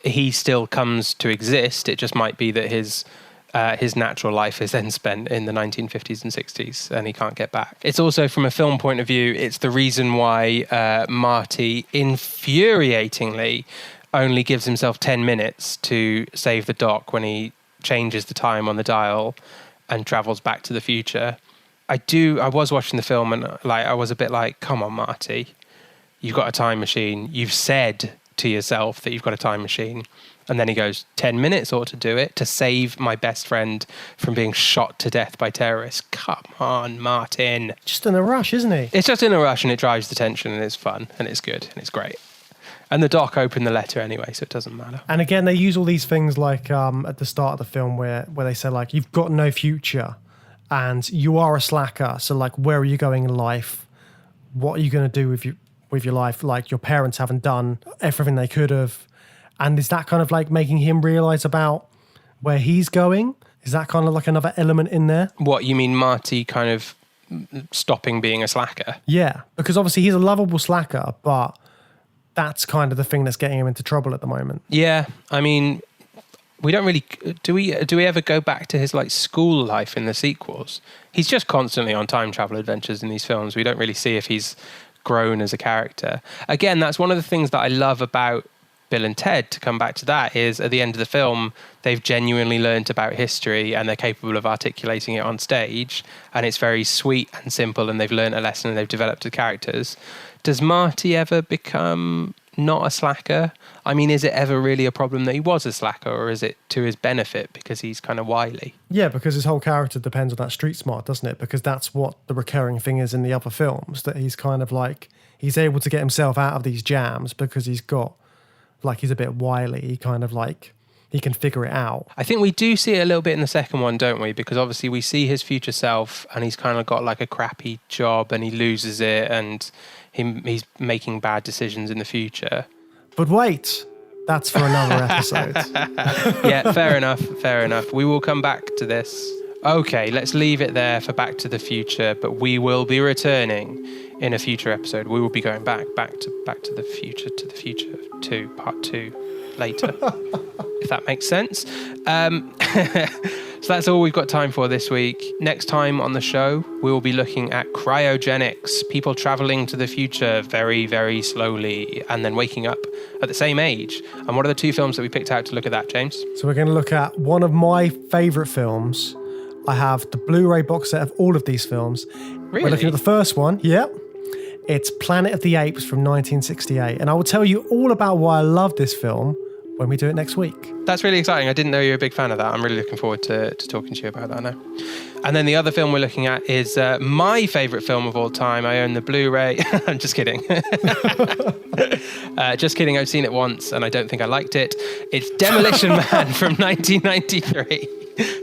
he still comes to exist. It just might be that his natural life is then spent in the 1950s and 60s and he can't get back. It's also, from a film point of view, it's the reason why Marty infuriatingly only gives himself 10 minutes to save the Doc when he changes the time on the dial and travels back to the future. I was watching the film and I was a bit like, come on, Marty, you've got a time machine. You've said to yourself that you've got a time machine. And then he goes, 10 minutes ought to do it, to save my best friend from being shot to death by terrorists. Come on, Martin. Just in a rush, isn't he? It's just in a rush, and it drives the tension, and it's fun, and it's good, and it's great. And the doc opened the letter anyway, so it doesn't matter. And again, they use all these things like at the start of the film where they say like, you've got no future and you are a slacker. So like, where are you going in life? What are you going to do with your life? Like, your parents haven't done everything they could have. And is that kind of like making him realize about where he's going? Is that kind of like another element in there? What, you mean Marty kind of stopping being a slacker? Yeah, because obviously he's a lovable slacker, but that's kind of the thing that's getting him into trouble at the moment. Yeah, I mean, we don't really... Do we ever go back to his like school life in the sequels? He's just constantly on time travel adventures in these films. We don't really see if he's grown as a character. Again, that's one of the things that I love about Bill and Ted, to come back to that, is at the end of the film, they've genuinely learnt about history and they're capable of articulating it on stage, and it's very sweet and simple, and they've learnt a lesson and they've developed the characters. Does Marty ever become not a slacker? I mean, is it ever really a problem that he was a slacker, or is it to his benefit because he's kind of wily? Yeah, because his whole character depends on that street smart, doesn't it? Because that's what the recurring thing is in the other films, that he's kind of like, he's able to get himself out of these jams because he's got, like, he's a bit wily. He kind of like, he can figure it out. I think we do see it a little bit in the second one, don't we? Because obviously we see his future self and he's kind of got like a crappy job and he loses it and he's making bad decisions in the future. But wait, that's for another episode. Yeah, fair enough. We will come back to this. Okay, let's leave it there for Back to the Future, but we will be returning in a future episode. We will be going back to the Future 2, part 2 later, if that makes sense. So that's all we've got time for this week. Next time on the show, we will be looking at cryogenics, people traveling to the future very, very slowly and then waking up at the same age. And what are the 2 films that we picked out to look at that, James? So we're going to look at one of my favourite films. I have the Blu-ray box set of all of these films. Really? We're looking at the first one. Yep. It's Planet of the Apes from 1968. And I will tell you all about why I love this film when we do it next week. That's really exciting. I didn't know you were a big fan of that. I'm really looking forward to talking to you about that now. And then the other film we're looking at is my favourite film of all time. I own the Blu-ray. I'm just kidding. Just kidding. I've seen it once and I don't think I liked it. It's Demolition Man from 1993.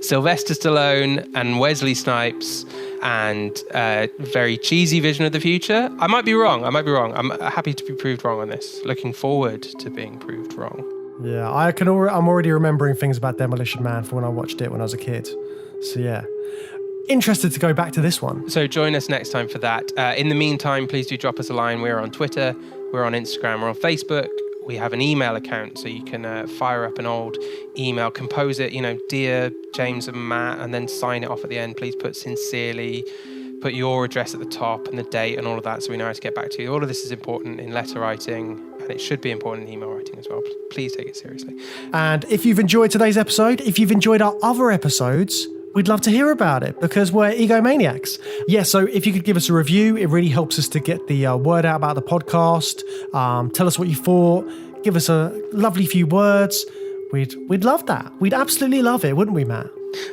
Sylvester Stallone and Wesley Snipes, and a very cheesy vision of the future. I might be wrong. I'm happy to be proved wrong on this. Looking forward to being proved wrong. Yeah, I'm already remembering things about Demolition Man from when I watched it when I was a kid. So yeah, interested to go back to this one. So join us next time for that. In the meantime, please do drop us a line. We're on Twitter, we're on Instagram, we're on Facebook. We have an email account, so you can fire up an old email, compose it, dear James and Matt, and then sign it off at the end. Please put sincerely, put your address at the top and the date and all of that, so we know how to get back to you. All of this is important in letter writing, and it should be important in email writing as well. Please take it seriously. And if you've enjoyed today's episode, if you've enjoyed our other episodes, we'd love to hear about it because we're egomaniacs. Yeah, so if you could give us a review, it really helps us to get the word out about the podcast. Tell us what you thought. Give us a lovely few words. We'd love that. We'd absolutely love it, wouldn't we, Matt?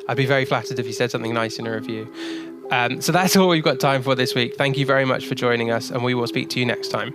I'd be very flattered if you said something nice in a review. So that's all we've got time for this week. Thank you very much for joining us, and we will speak to you next time.